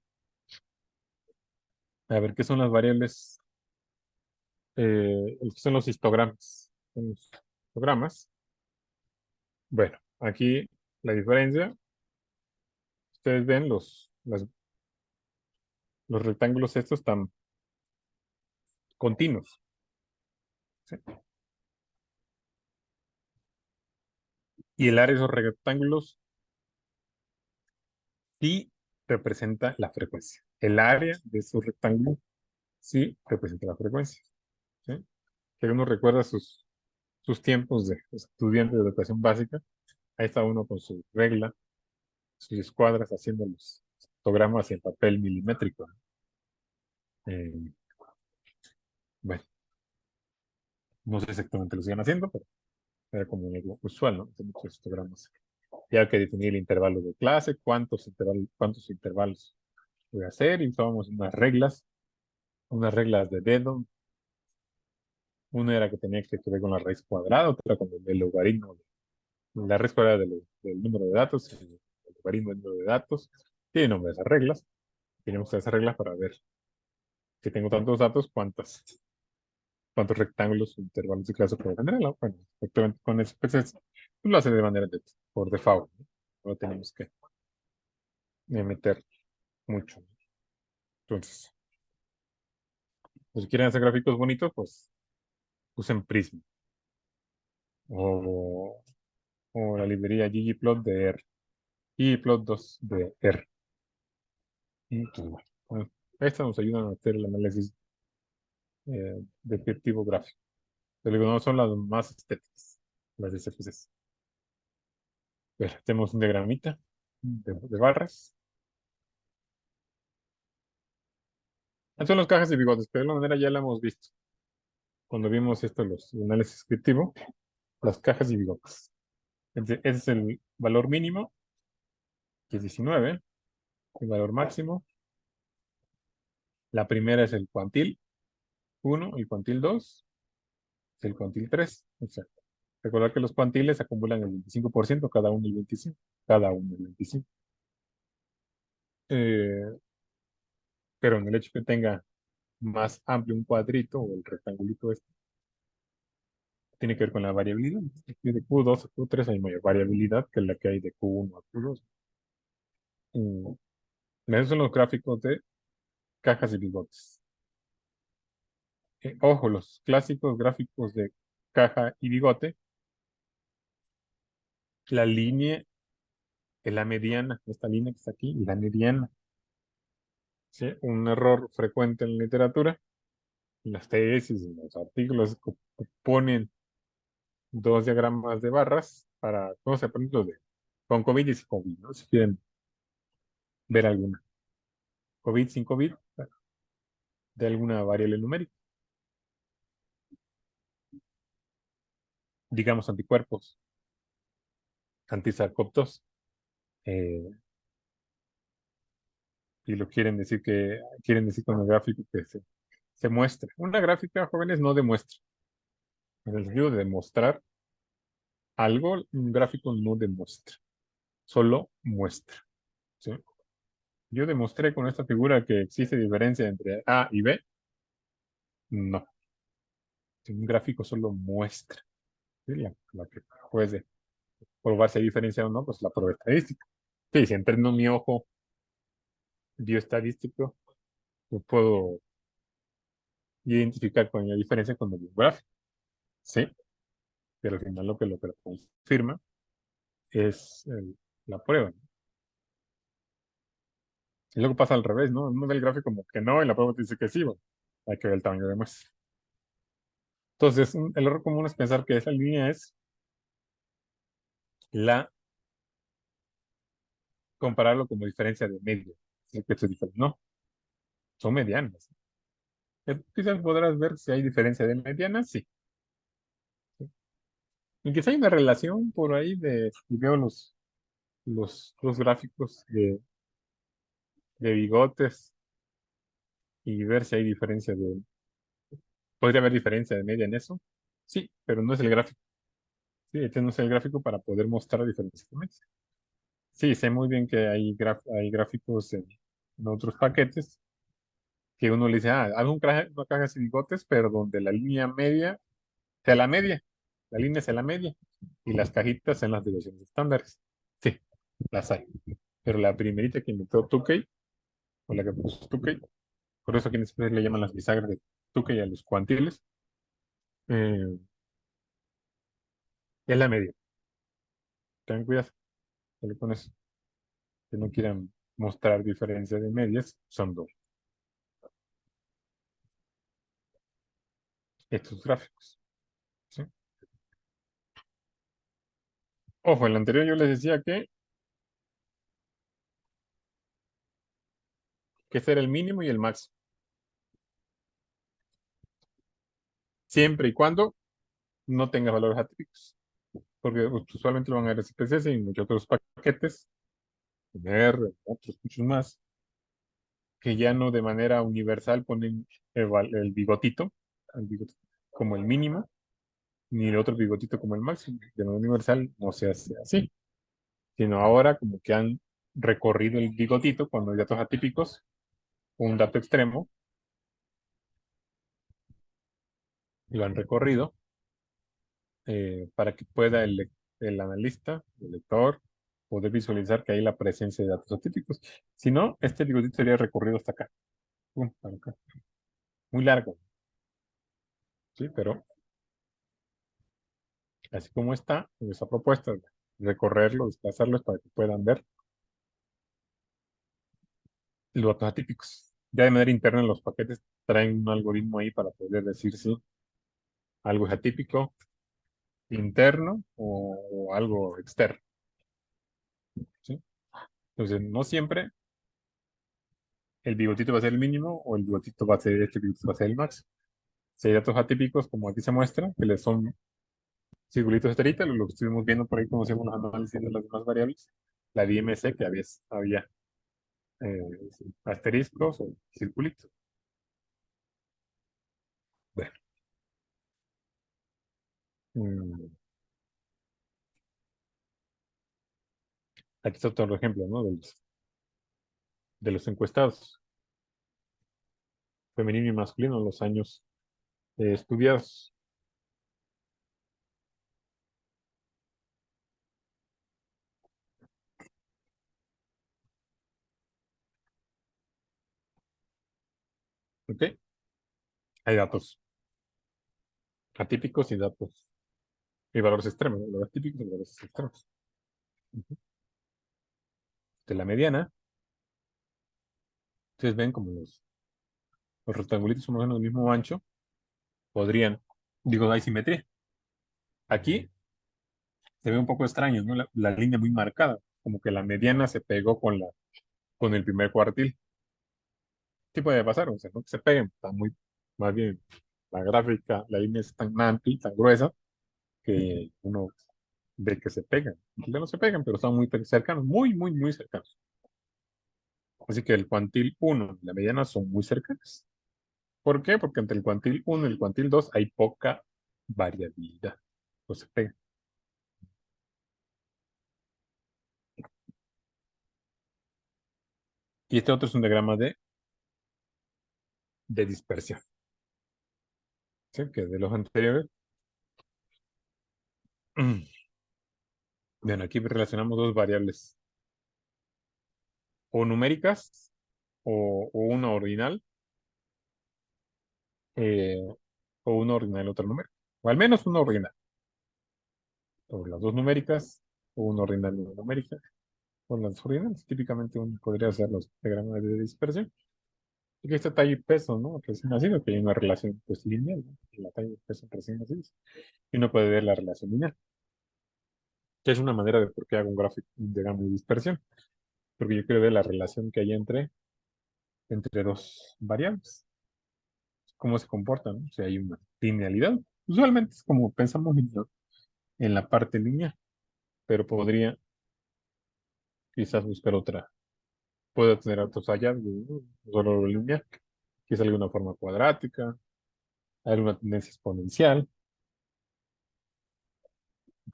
a ver, ¿qué son las variables? ¿Qué son los histogramas? Son los histogramas. Bueno, aquí la diferencia, ustedes ven los rectángulos estos están continuos. ¿Sí? Y el área de esos rectángulos sí representa la frecuencia. El área de esos rectángulos sí representa la frecuencia. ¿Sí? Que uno recuerda sus tiempos de estudiante de educación básica. Ahí está uno con su regla, sus escuadras haciendo los histogramas en papel milimétrico. Eh, bueno, no sé exactamente lo siguen haciendo, pero era como lo usual, ¿no? Hacer muchos histogramas. Y hay que definir el intervalo de clase, cuántos intervalos voy a hacer, y usábamos unas reglas de dedo. Una era que tenía que ver con la raíz cuadrada, otra con el logaritmo, la raíz cuadrada del número de datos, el logaritmo del número de datos. Tiene nombre esas reglas. Tenemos esas reglas para ver si tengo tantos datos, cuántos rectángulos o intervalos de clase puedo tener, ¿no? Bueno, efectivamente con eso, pues lo hace de manera por default, ¿no? No tenemos que meter mucho. Entonces, pues, si quieren hacer gráficos bonitos, pues usen Prisma o, o la librería ggplot de R, ggplot 2 de R. Y pues, bueno, estas nos ayudan a hacer el análisis descriptivo gráfico. Pero digo, no son las más estéticas, las de CFCs. Tenemos un diagramita de barras. Son las cajas y bigotes, pero de alguna manera ya la hemos visto. Cuando vimos esto, el análisis descriptivo, las cajas y bigotes. Ese es el valor mínimo, que es 19. El valor máximo. La primera es el cuantil 1, el cuantil 2, el cuantil 3. Exacto. Recordar que los cuantiles acumulan el 25%, cada uno el 25%. Cada uno el 25%. Eh, pero en el hecho que tenga más amplio un cuadrito o el rectangulito este, tiene que ver con la variabilidad. Aquí de Q2 a Q3 hay mayor variabilidad que la que hay de Q1 a Q2. Mm, Esos son los gráficos de cajas y bigotes. Ojo, los clásicos gráficos de caja y bigote, la línea es la mediana, esta línea que está aquí, la mediana. ¿Sí? Un error frecuente en la literatura, en las tesis, en los artículos, ponen dos diagramas de barras para, no sé, por ejemplo, con COVID y sin COVID, ¿no? Si quieren ver alguna. COVID sin COVID, de alguna variable numérica, digamos anticuerpos, anti-SARS-CoV-2, y lo quieren decir con el gráfico que se muestra. Una gráfica, jóvenes, no demuestra. En el sentido de demostrar algo, un gráfico no demuestra, solo muestra. ¿Sí? Yo demostré con esta figura que existe diferencia entre A y B. No, un gráfico solo muestra, ¿sí? La que puede. probar si hay diferencia o no, pues la prueba estadística. Sí, si entreno mi ojo bioestadístico, yo puedo identificar con la diferencia con el gráfico, sí, pero al final lo que lo confirma es la prueba, ¿no? Y luego pasa al revés, ¿no? Uno ve el gráfico como que no, y la prueba te dice que sí, bueno, hay que ver el tamaño de muestra. Entonces, el error común es pensar que esa línea es la, compararlo como diferencia de media. Sí, que esto es diferente. No, son medianas. Quizás podrás ver si hay diferencia de medianas, sí. Y quizá hay una relación por ahí y veo los gráficos de bigotes y ver si hay diferencia ¿podría haber diferencia de media en eso? Sí, pero no es el gráfico. Sí, este no es el gráfico para poder mostrar diferencias de media. Sí, sé muy bien que hay gráficos en otros paquetes que uno le dice, haz una caja sin bigotes, pero donde la línea media sea la media. La línea sea la media. Y las cajitas sean las deviaciones estándares. Sí, las hay. Pero la primerita que inventó Tukey, o la que puso Tukey, por eso aquí en español le llaman las bisagras de Tukey a los cuantiles, eh, es la media. Ten cuidado con eso. Que no quieran mostrar diferencia de medias, son dos. Estos gráficos. ¿Sí? Ojo, en el anterior yo les decía que ese era el mínimo y el máximo. Siempre y cuando no tenga valores atípicos. Porque usualmente lo van a ver en CPCs y en muchos otros paquetes, en R, otros muchos más, que ya no de manera universal ponen el bigotito, el bigotito como el mínimo, ni el otro bigotito como el máximo. De manera universal no se hace así, sino ahora como que han recorrido el bigotito cuando hay datos atípicos, un dato extremo, lo han recorrido para que pueda el analista, el lector, poder visualizar que hay la presencia de datos atípicos. Si no, este bigotito sería recorrido hasta acá, pum, para acá. Muy largo, ¿sí? Pero así como está, en esa propuesta, de recorrerlo, desplazarlos para que puedan ver los datos atípicos. Ya de manera interna en los paquetes traen un algoritmo ahí para poder decir si algo es atípico, interno o algo externo, ¿sí? Entonces, no siempre el bigotito va a ser el mínimo o el bigotito va a ser este bigotito va a ser el máximo. Si hay datos atípicos, como aquí se muestra, que les son circulitos esteritas, lo que estuvimos viendo por ahí cuando hacíamos los análisis de las demás variables, la DMC, que había eh, asteriscos o circulitos. Bueno, mm, aquí está otro ejemplo, ¿no? De los encuestados, femenino y masculino, los años estudiados. ¿Ok? Hay datos atípicos y datos y valores extremos, ¿no? Los atípicos y valores extremos. Ujú. De la mediana, ustedes ven como los rectangulitos son más o menos del mismo ancho, podrían, digo, hay simetría. Aquí se ve un poco extraño, ¿no? La línea muy marcada, como que la mediana se pegó con el primer cuartil. ¿Qué puede pasar? O sea, no que se peguen, está más bien, la gráfica, la línea es tan amplia, tan gruesa, que uno ve que se pegan. Ya no se pegan, pero están muy cercanos, muy, muy, muy cercanos. Así que el cuantil uno y la mediana son muy cercanas. ¿Por qué? Porque entre el cuantil uno y el cuantil 2 hay poca variabilidad. Pues se pegan. Y este otro es un diagrama de dispersión. ¿Sí? Que de los anteriores Bien, aquí relacionamos dos variables, o numéricas, o una ordinal, eh, o una ordinal y otra numérica. O al menos una ordinal. O las dos numéricas, o una ordinal y una numérica. O las ordinales. Típicamente uno podría hacer los diagramas de dispersión. Aquí está talla y peso, ¿no? Recién nacido, que hay una relación pues lineal, ¿no? La talla y peso recién nacidos. Y uno puede ver la relación lineal, que es una manera de por qué hago un gráfico, un diagrama de dispersión. Porque yo quiero ver la relación que hay entre dos variables, cómo se comportan, ¿no? Si hay una linealidad. Usualmente es como pensamos en la parte lineal, pero podría quizás buscar otra. Puede tener otros hallazgos, ¿no? No solo lo lineal, quizás alguna forma cuadrática, alguna tendencia exponencial.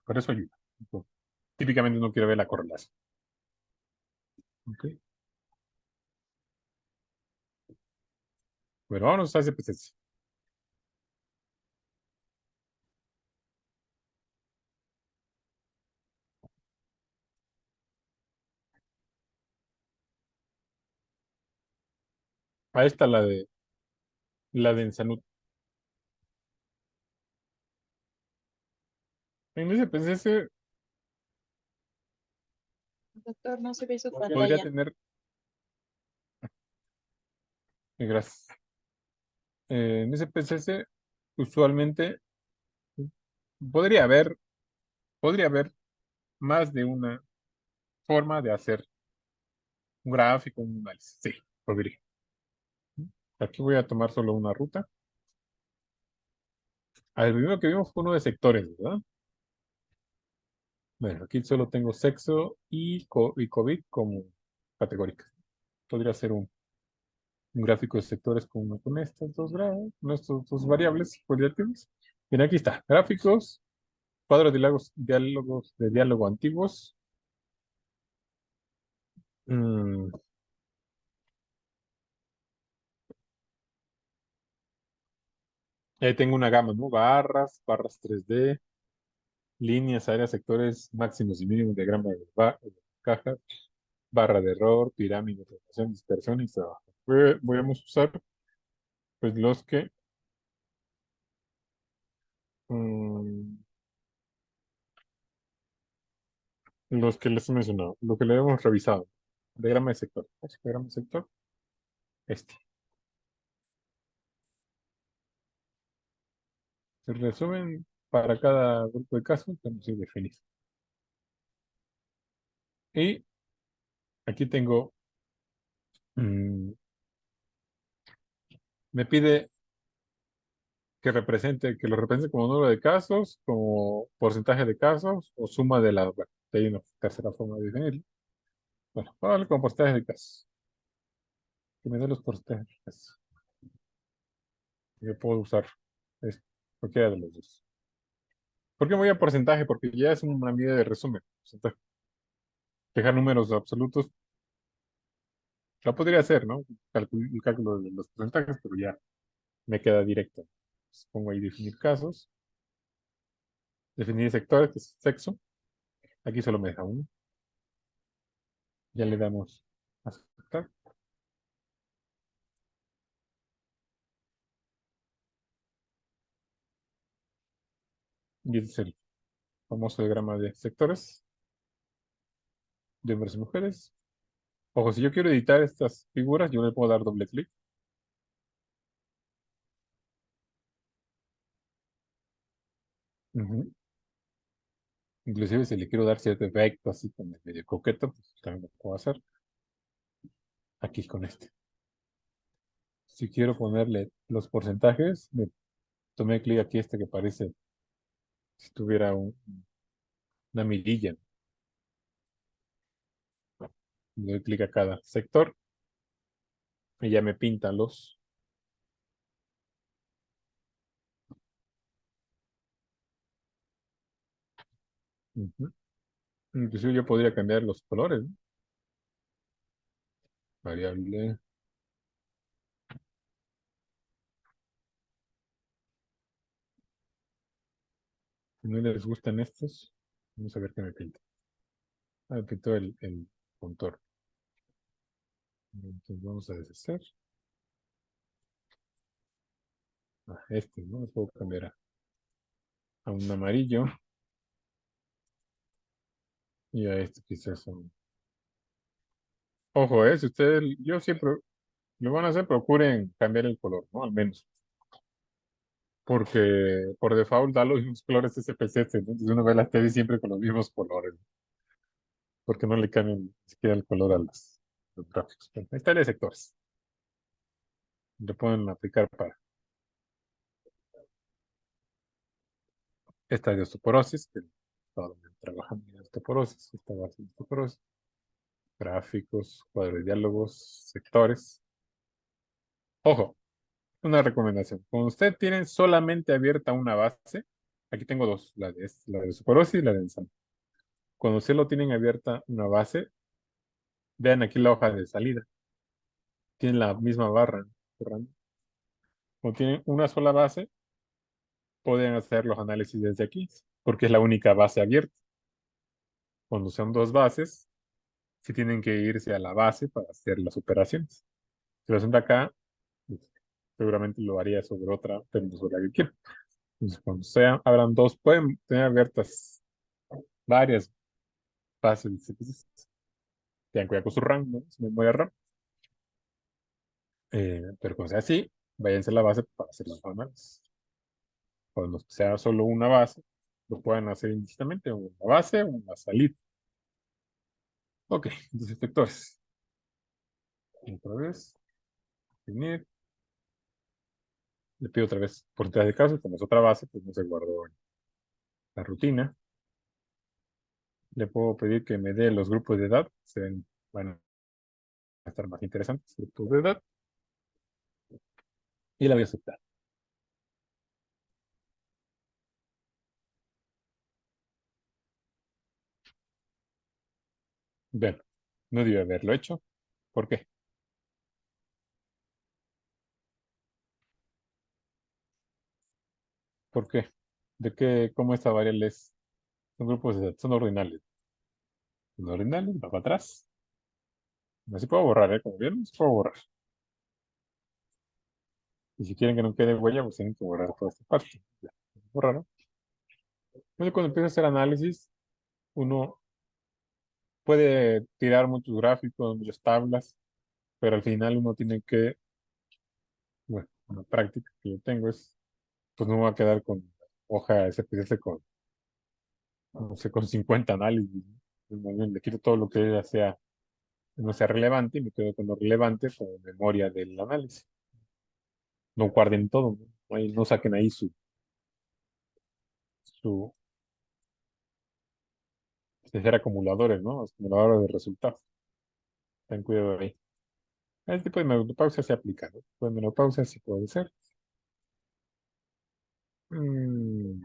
Por eso ayuda. Típicamente uno quiere ver la correlación. ¿Ok? Pero vámonos a SPSS. Ahí está la de Ensanut. En SPSS Doctor, no se ve su podría pantalla. tener, gracias. En SPSS usualmente podría haber, podría haber más de una forma de hacer un gráfico, un análisis. Sí, podría. Aquí voy a tomar solo una ruta. El primero que vimos fue uno de sectores, ¿verdad? Bueno, aquí solo tengo sexo y COVID como categóricas. Podría ser un gráfico de sectores con estas dos con estos dos variables cualitativas. Bien, aquí está. Gráficos, cuadros de diálogos de diálogo antiguos. Mm, ahí tengo una gama, ¿no? Barras 3D, líneas, áreas, sectores máximos y mínimos, diagrama de caja, barra de error, pirámide, rotación, dispersión y trabajo. Vamos a usar pues mm, los que les he mencionado, lo que le hemos revisado. Diagrama de sector. Diagrama de sector, este. Se resumen para cada grupo de casos, tenemos que definir. Y aquí tengo, mm, me pide que lo represente como número de casos, como porcentaje de casos o suma de las. Bueno, hay una tercera forma de definirlo. Bueno, vamos a darle como porcentaje de casos. Que me dé los porcentajes de casos. Yo puedo usar este, cualquiera de los dos. ¿Por qué voy a porcentaje? Porque ya es una medida de resumen. Porcentaje. Dejar números absolutos, la podría hacer, ¿no? El cálculo de los porcentajes, pero ya me queda directo. Entonces, pongo ahí definir casos, definir sectores, que es sexo. Aquí solo me deja uno. Ya le damos a aceptar. Y ese es el famoso diagrama de sectores de hombres y mujeres. Ojo, si yo quiero editar estas figuras, yo le puedo dar doble clic. Ujú. Inclusive si le quiero dar cierto efecto así como medio coqueto, pues también lo puedo hacer aquí con este. Si quiero ponerle los porcentajes, le tomé clic aquí este que parece si tuviera una mirilla. Le doy clic a cada sector y ya me pinta los. Ujú. Inclusive yo podría cambiar los colores, ¿no? Variable. Si no les gustan estos, vamos a ver qué me pinta. pintó el contorno. Entonces vamos a deshacer. Este, ¿no? Lo puedo cambiar a un amarillo. Y a este quizás un... Ojo, si ustedes, yo siempre lo van a hacer, procuren cambiar el color, ¿no? Al menos. Porque por default da los mismos colores SPSS, ¿no? Entonces uno ve las teles siempre con los mismos colores, ¿no? Porque no le cambian ni siquiera el color a los gráficos. Bueno, ahí está el de sectores. Le pueden aplicar para esta de osteoporosis, que estaba trabajando en osteoporosis, esta base de osteoporosis, gráficos, cuadro de diálogos, sectores. Ojo, una recomendación. Cuando usted tiene solamente abierta una base, aquí tengo dos, la de osteoporosis y la de ensayo. Cuando usted lo tienen abierta una base, vean aquí la hoja de salida. Tiene la misma barra, ¿no? Como tienen una sola base, pueden hacer los análisis desde aquí, porque es la única base abierta. Cuando son dos bases, sí tienen que irse a la base para hacer las operaciones. Si lo hacen de acá, pues, seguramente lo haría sobre otra, pero no sobre la que quiero. Entonces, cuando sean, habrán dos, pueden tener abiertas varias bases de CPC. Tengan cuidado con su RAM, ¿no? Su memoria RAM. Pero cuando sea así, váyanse a la base para hacer los análisis. Cuando sea solo una base, lo pueden hacer indistintamente, o una base o una salida. Ok, entonces vectores. Otra vez, definir. Le pido otra vez porcentaje de casos, como es otra base, pues no se guardó en la rutina. Le puedo pedir que me dé los grupos de edad, van a estar más interesantes, grupos de edad, y la voy a aceptar. Bueno, no debe haberlo hecho. ¿Por qué? ¿Por qué? ¿De qué, cómo esta variable es? Son grupos de edad, son ordinales. Son ordinales, bajo atrás. No se puede borrar, ¿eh? Como vieron, se puede borrar. Y si quieren que no quede huella, pues tienen que borrar toda esta parte. Ya, borraron. Entonces, cuando empieza a hacer análisis, uno puede tirar muchos gráficos, muchas tablas, pero al final uno tiene que, bueno, una práctica que yo tengo es, pues no me va a quedar con hoja SPSS con, no sé, con 50 análisis, ¿no? Entonces, más bien le quito todo lo que ya sea, no sea relevante y me quedo con lo relevante como memoria del análisis. No guarden todo, ¿no? No saquen ahí su, ser acumuladores, ¿no? Acumuladores de resultados. Ten cuidado ahí. El tipo de menopausia se aplica, ¿no? El tipo de menopausia sí puede ser. Mm,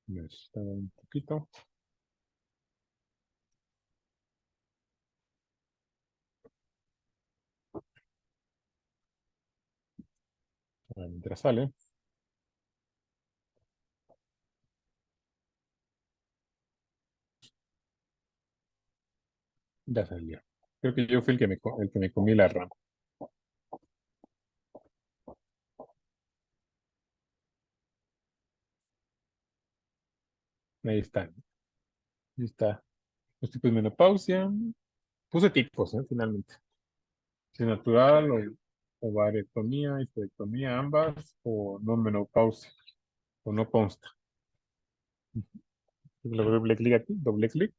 me está un poquito. Mientras sale, ya salió. Creo que yo fui el que me comí la rama. Ahí está. Ahí está. Los tipos de menopausia. Puse tipos, finalmente. Si natural o variectomía, histerectomía, ambas, o no menopausia, o no consta. Le doy doble clic aquí, doble clic,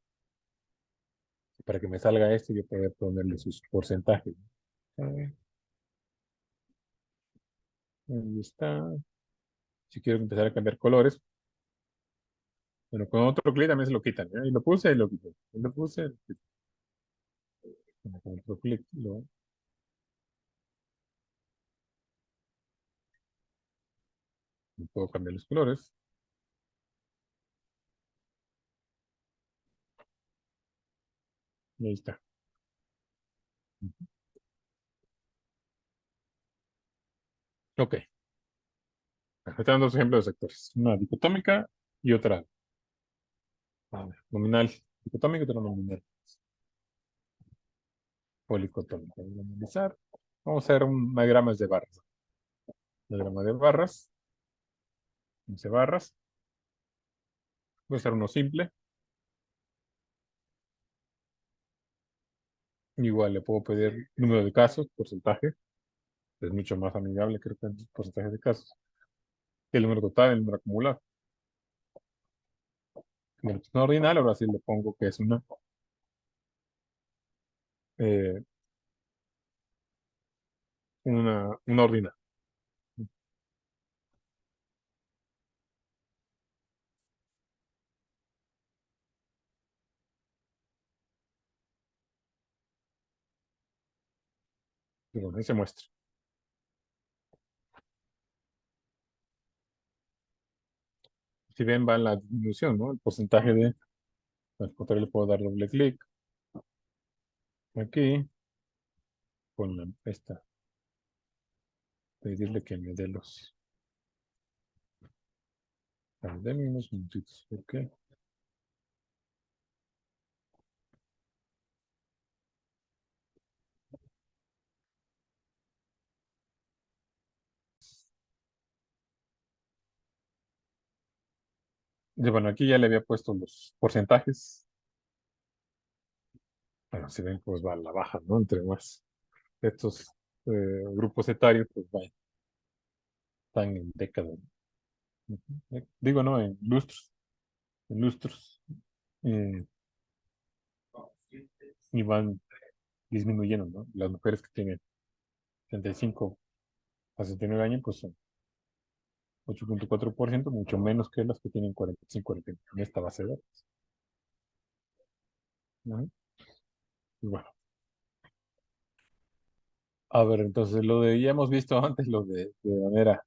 para que me salga esto y yo pueda ponerle sus porcentajes. Ah, ahí está. Si quiero empezar a cambiar colores, bueno, con otro clic también se lo quitan, ¿eh? Y lo puse y lo quité. Y lo puse, lo quité. Bueno, con otro clic puedo cambiar los colores. Y ahí está. Ok. Están dando dos ejemplos de sectores. Una dicotómica y otra nominal dicotómica y otra nominal policotómica. Vamos a analizar. Vamos a hacer un diagrama de barras. Diagrama de barras. 15 barras. Voy a hacer uno simple. Igual le puedo pedir número de casos, porcentaje. Es mucho más amigable, creo que el porcentaje de casos. El número total, el número acumulado. Bueno, pues no ordinal, ahora sí le pongo que es eh, una ordinal. Y bueno, ahí se muestra. Si ven, va en la disminución, ¿no? El porcentaje de... Al contrario, le puedo dar doble clic aquí con esta. Pedirle que me dé los... Denme unos minutitos. ¿Por qué? Y bueno, aquí ya le había puesto los porcentajes. Bueno, si ven, pues va a la baja, ¿no? Entre más estos grupos etarios, pues vayan, están en décadas. Digo, no, en lustros. En lustros. eh, y van disminuyendo, ¿no? Las mujeres que tienen 35 a 69 años, pues son 8,4%, mucho menos que las que tienen 45, 40 en esta base de datos. ¿No? Y bueno, a ver, entonces ya hemos visto antes de manera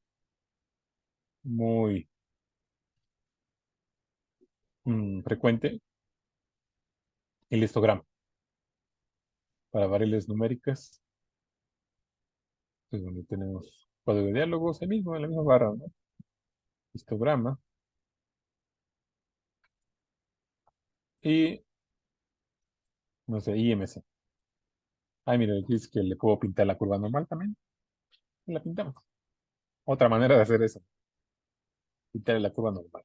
muy frecuente, el histograma para variables numéricas. Pues donde tenemos cuadro de diálogos, ahí mismo, en la misma barra, ¿no? Histograma. Y, no sé, IMC. Ay, mira, aquí dice que le puedo pintar la curva normal también. Y la pintamos. Otra manera de hacer eso, pintar la curva normal.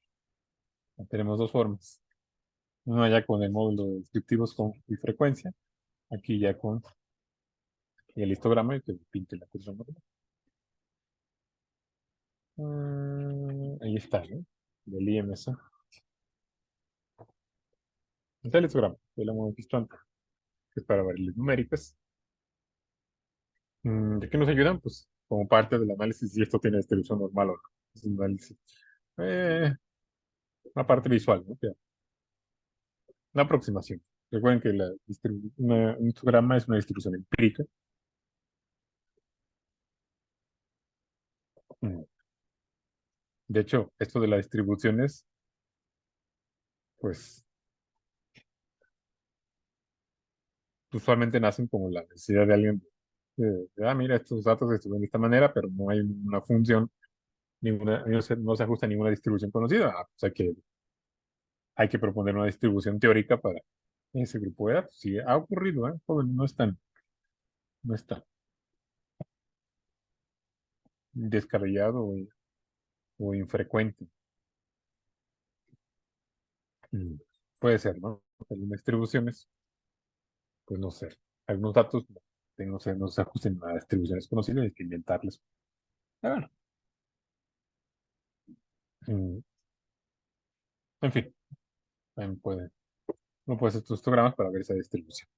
Tenemos dos formas. Una ya con el módulo de descriptivos y frecuencia. Aquí ya con el histograma y que pinte la curva normal. Ahí está, ¿no? Del IMC. Está el histograma, que lo hemos visto antes, que es para variables numéricas. ¿De qué nos ayudan? Pues como parte del análisis si esto tiene distribución normal o no. Es un análisis. Eh, una parte visual, ¿no? Una aproximación. Recuerden que un histograma es una distribución empírica. Mm. De hecho, esto de las distribuciones, pues usualmente nacen como la necesidad de alguien mira, estos datos se distribuyen de esta manera, pero no hay una función, no se ajusta a ninguna distribución conocida. O sea que hay que proponer una distribución teórica para ese grupo de datos. Sí, ha ocurrido, ¿eh? Joven, no es tan descabellado o infrecuente. Mm, Puede ser, ¿no? Algunas distribuciones, pues no sé. Algunos datos no se ajusten a distribuciones conocidas, hay que inventarles. Pero bueno, mm, en fin, también uno puede hacer estos histogramas para ver esa distribución.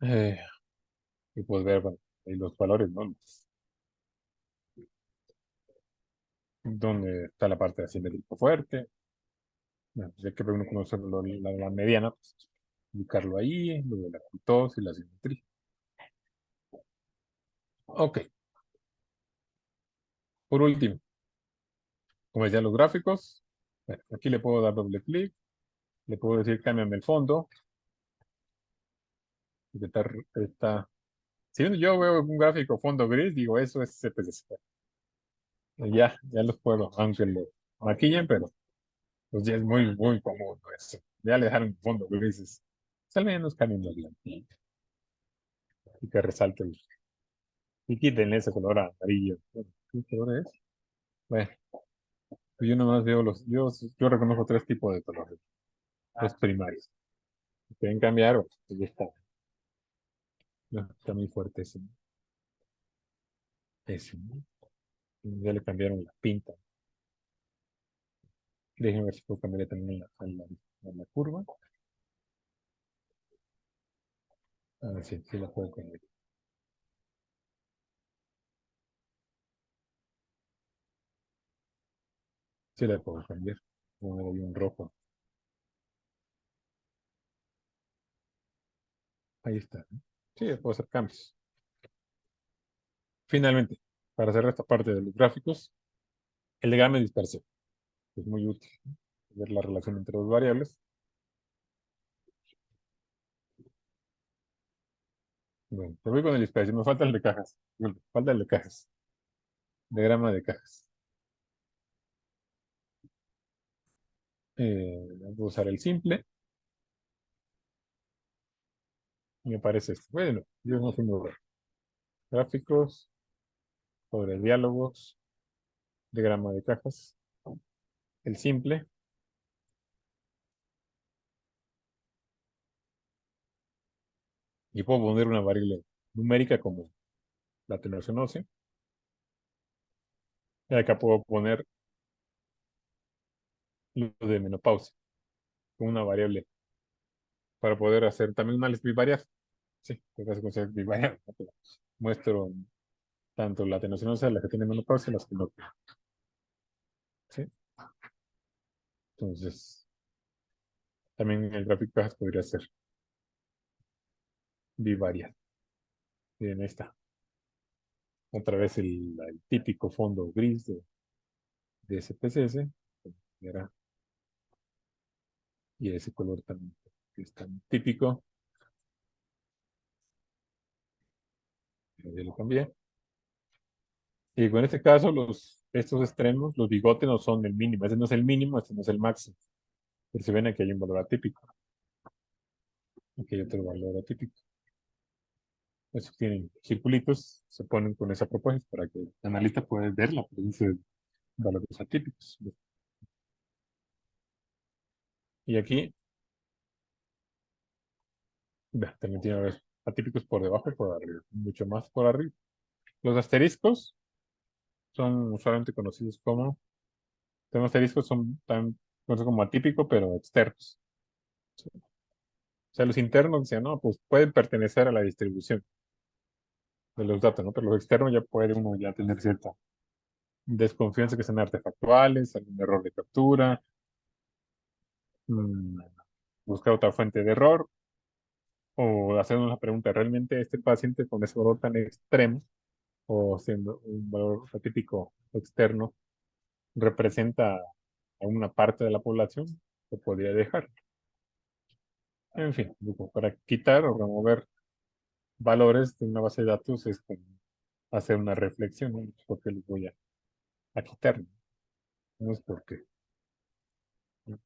Eh, y puedes ver, bueno, ahí los valores, ¿no? Donde está la parte asimétrico fuerte. Bueno, pues ya que uno conoce la mediana, pues ubicarlo ahí, lo de la kurtosis y la simetría. Ok, por último, como decía, los gráficos. Bueno, aquí le puedo dar doble clic, le puedo decir cámbiame el fondo, intentar esta Si yo veo un gráfico fondo gris, digo, eso es CPC. Ya los puedo, aunque lo maquillen, pero pues ya es muy común, ¿no? Eso. Ya le dejaron fondo grises. Pues al menos cambien los blanquitos y que resalte y quiten ese color amarillo. Bueno, ¿qué color es? Bueno, pues yo nomás veo yo reconozco tres tipos de colores, los primarios. Si quieren cambiar, pues ya está. No, está muy fuerte ese, ¿no? Ese, ¿no? Ya le cambiaron la pinta. Déjenme ver si puedo cambiar también la curva. A ver si la puedo cambiar. Sí la puedo cambiar. Como le doy un rojo. Ahí está, ¿no? Sí, ya puedo hacer cambios. Finalmente, para hacer esta parte de los gráficos, el diagrama de dispersión. Es muy útil, ¿no? Ver la relación entre dos variables. Bueno, te voy con el dispersión. Me falta el de cajas. Bueno, falta el de cajas. Diagrama de cajas. Voy a usar el simple. Y me parece esto. Bueno, yo no soy muy bueno. Gráficos sobre diálogos. Diagrama de cajas. El simple. Y puedo poner una variable numérica como la atenuación ósea. Y acá puedo poner lo de menopausia como una variable para poder hacer también un análisis bivariado. Sí, pues hace con ser bivariado, ¿no? Pero muestro tanto la atenuación ósea, las que tienen menopausia, las que no. ¿Sí? Entonces, también el gráfico de cajas podría ser bivariado. Miren, ahí está. Otra vez el típico fondo gris de SPSS. Y ese color también que es tan típico. Ya lo cambié. Y en este caso, estos extremos, los bigotes no son el mínimo. Ese no es el mínimo, este no es el máximo. Pero se ven aquí hay un valor atípico. Aquí hay otro valor atípico. Esos tienen circulitos, se ponen con esa propuesta para que el analista pueda ver la presencia de valores atípicos. Y aquí, también tiene valores atípicos por debajo y por arriba, mucho más por arriba. Los asteriscos son usualmente conocidos como, los asteriscos son tan conocidos como atípicos, pero externos. O sea, los internos dicen, no, pues pueden pertenecer a la distribución de los datos, ¿no? Pero los externos ya puede uno ya tener cierta desconfianza que sean artefactuales, algún error de captura, mm, buscar otra fuente de error, o hacernos la pregunta, ¿realmente este paciente con ese valor tan extremo, o siendo un valor atípico externo, representa a una parte de la población? Se podría dejar. En fin, digo, para quitar o remover valores de una base de datos es como hacer una reflexión, ¿no? Porque los voy a quitar. No es porque,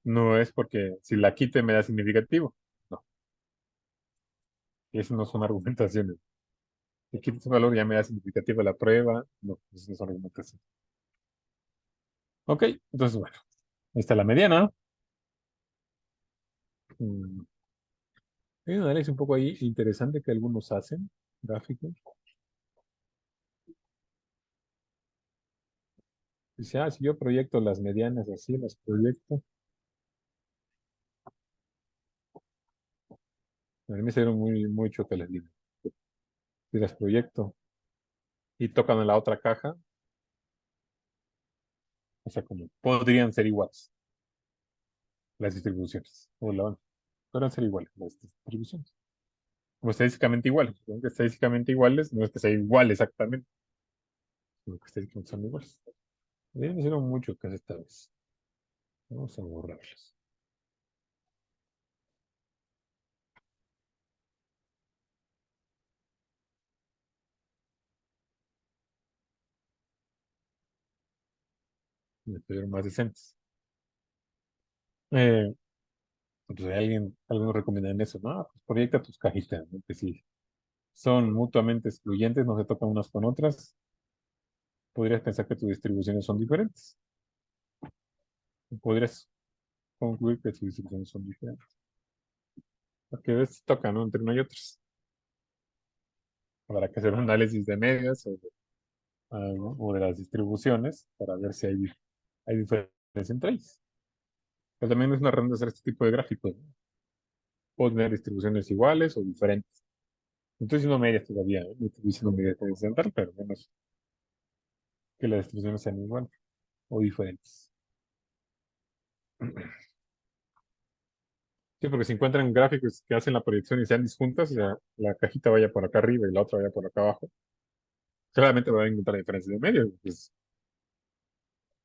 no es porque si la quite me da significativo. No, eso no son argumentaciones. Si quito ese valor ya me da significativo la prueba. No, eso no son argumentaciones. Ok, entonces bueno, ahí está la mediana. Mm, Hay un análisis un poco ahí interesante que algunos hacen, gráficos. Dice, si yo proyecto las medianas así, las proyecto. A mí me salieron muy choque las líneas. Si las proyecto y tocan en la otra caja, o sea, como podrían ser iguales las distribuciones. Podrían ser iguales las distribuciones. Como estadísticamente iguales. Aunque estadísticamente iguales, no es que sea igual exactamente, sino que estadísticamente son iguales. Me hicieron mucho caso esta vez. Vamos a borrarlos. estuvieron más decentes. Entonces algunos recomiendan eso, ¿no? Pues proyecta tus cajitas, ¿no? Que si son mutuamente excluyentes, no se tocan unas con otras, podrías pensar que tus distribuciones son diferentes. Podrías concluir que tus distribuciones son diferentes. Porque a veces tocan, ¿no? Entre uno y otros. Habrá que hacer un análisis de medias o de las distribuciones para ver si hay diferencia entre ellas. Pero también es una razón de hacer este tipo de gráficos, ¿no? Puedo tener distribuciones iguales o diferentes. No estoy diciendo medias todavía, ¿eh? No estoy diciendo medias horizontal, pero menos que las distribuciones sean iguales o diferentes. Sí, porque si encuentran gráficos que hacen la proyección y sean disjuntas, o sea, la cajita vaya por acá arriba y la otra vaya por acá abajo, claramente van a encontrar diferencias de medio, pues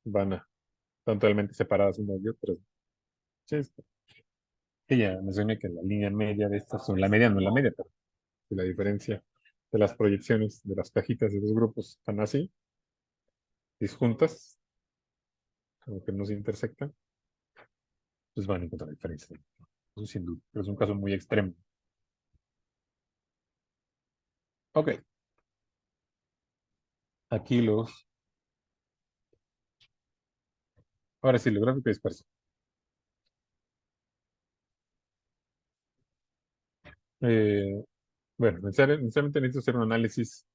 van a están totalmente separadas unas de otras. Sí, que ya mencioné que la línea media de estas son la media, no la media, pero si la diferencia de las proyecciones de las cajitas de dos grupos están así, disjuntas, como que no se intersectan, pues van a encontrar diferencias. Eso sin duda, pero es un caso muy extremo. Ok, aquí ahora sí, los gráficos dispersos. Eh, bueno, necesariamente necesito hacer un análisis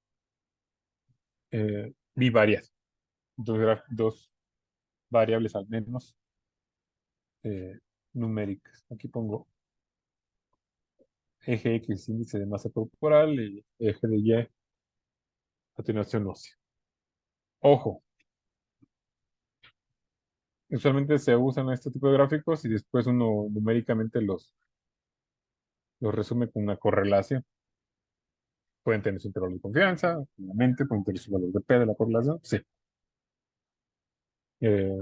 bivariado. Dos variables al menos eh, numéricas. Aquí pongo eje X, índice de masa corporal, y eje de Y, atenuación ósea. Ojo, usualmente se usan este tipo de gráficos y después uno numéricamente los resume con una correlación. Pueden tener su intervalo de confianza, obviamente, pueden tener su valor de P de la correlación, sí. Eh,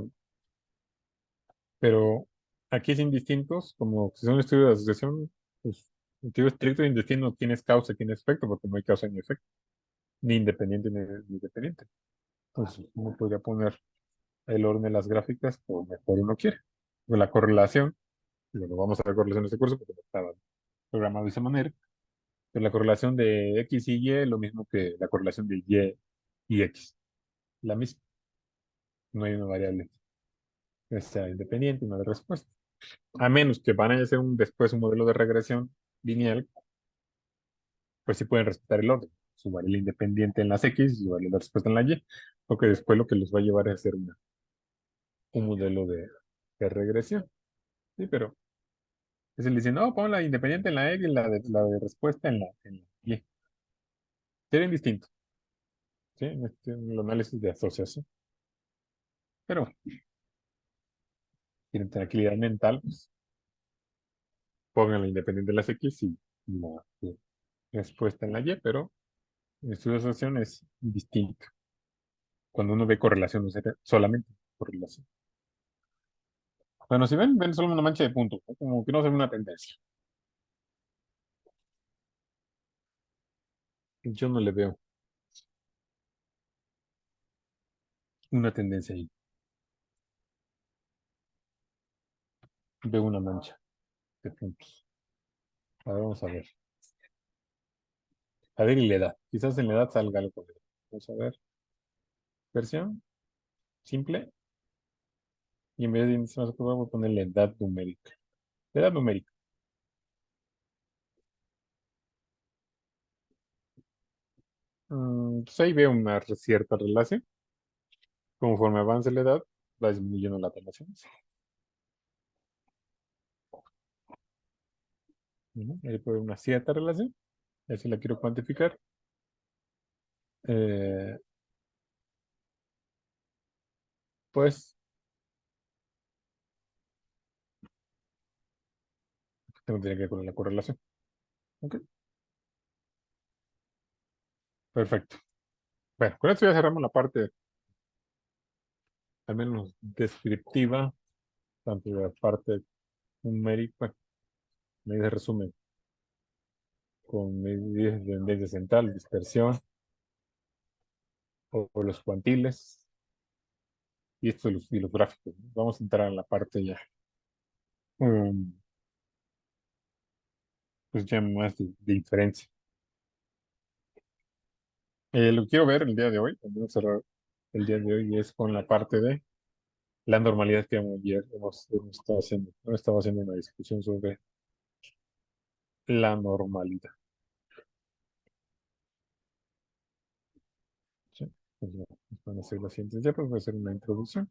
pero aquí es indistintos, como si son un estudio de asociación, pues, el estudio estricto e indistinto no quién es causa y quién es efecto, porque no hay causa ni efecto, ni independiente ni dependiente. Entonces, uno podría poner el orden de las gráficas como mejor uno quiere. De la correlación, y no vamos a ver correlación en este curso porque no estaba programado de esa manera, pero la correlación de X y Y, lo mismo que la correlación de Y y X, la misma. No hay una variable que sea independiente, una de respuesta. A menos que van a hacer después un modelo de regresión lineal, pues sí pueden respetar el orden. Su variable independiente en las X y su variable de respuesta en la Y, porque después lo que los va a llevar es hacer un modelo de regresión. Sí, pero es el diciendo, no, pon la independiente en la X y la de respuesta en la Y. Sería indistinto, ¿sí? En el análisis de asociación. Pero bueno, quieren tranquilidad mental, pues pongan la independiente en las X y la respuesta en la Y, pero en estudio de asociación es distinto. Cuando uno ve correlación, no se ve solamente correlación. Bueno, si ven solo una mancha de punto, ¿no? Como que no se ve una tendencia. Yo no le veo una tendencia ahí. Veo una mancha de puntos. A ver, vamos a ver. A ver, y la edad. Quizás en la edad salga algo. Vamos a ver. Versión simple. Y en vez de índice más curva, voy a ponerle edad numérica. Edad numérica. Pues ahí veo una cierta relación. Conforme avance la edad, va disminuyendo la relación. Ahí puede haber una cierta relación. Así la quiero cuantificar. Eh, pues tengo que ver con la correlación. Ok, perfecto. Bueno, con esto ya cerramos la parte, al menos descriptiva, tanto de la parte numérica, bueno, medidas de resumen, con medidas de tendencia central, dispersión, o los cuantiles, y esto y los gráficos, ¿no? Vamos a entrar a la parte ya, um, pues ya más de inferencia. Lo que quiero ver el día de hoy, vamos a cerrar el día de hoy, es con la parte de la normalidad que ayer hemos estado haciendo una discusión sobre la normalidad. ¿Sí? Pues, van a ser las siguientes ya, pues voy a hacer una introducción.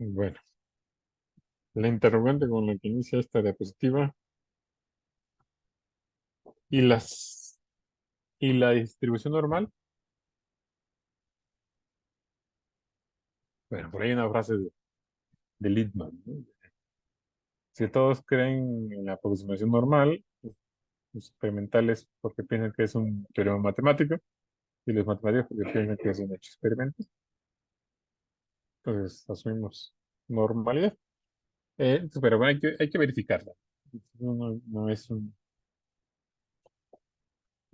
Bueno, la interrogante con la que inicia esta diapositiva y y la distribución normal. Bueno, por ahí hay una frase de Littman, ¿no? Si todos creen en la aproximación normal, los experimentales porque piensan que es un teorema matemático, y los matemáticos porque piensan que es un hecho experimental, entonces asumimos normalidad. Pero bueno, hay que verificarla. No es un,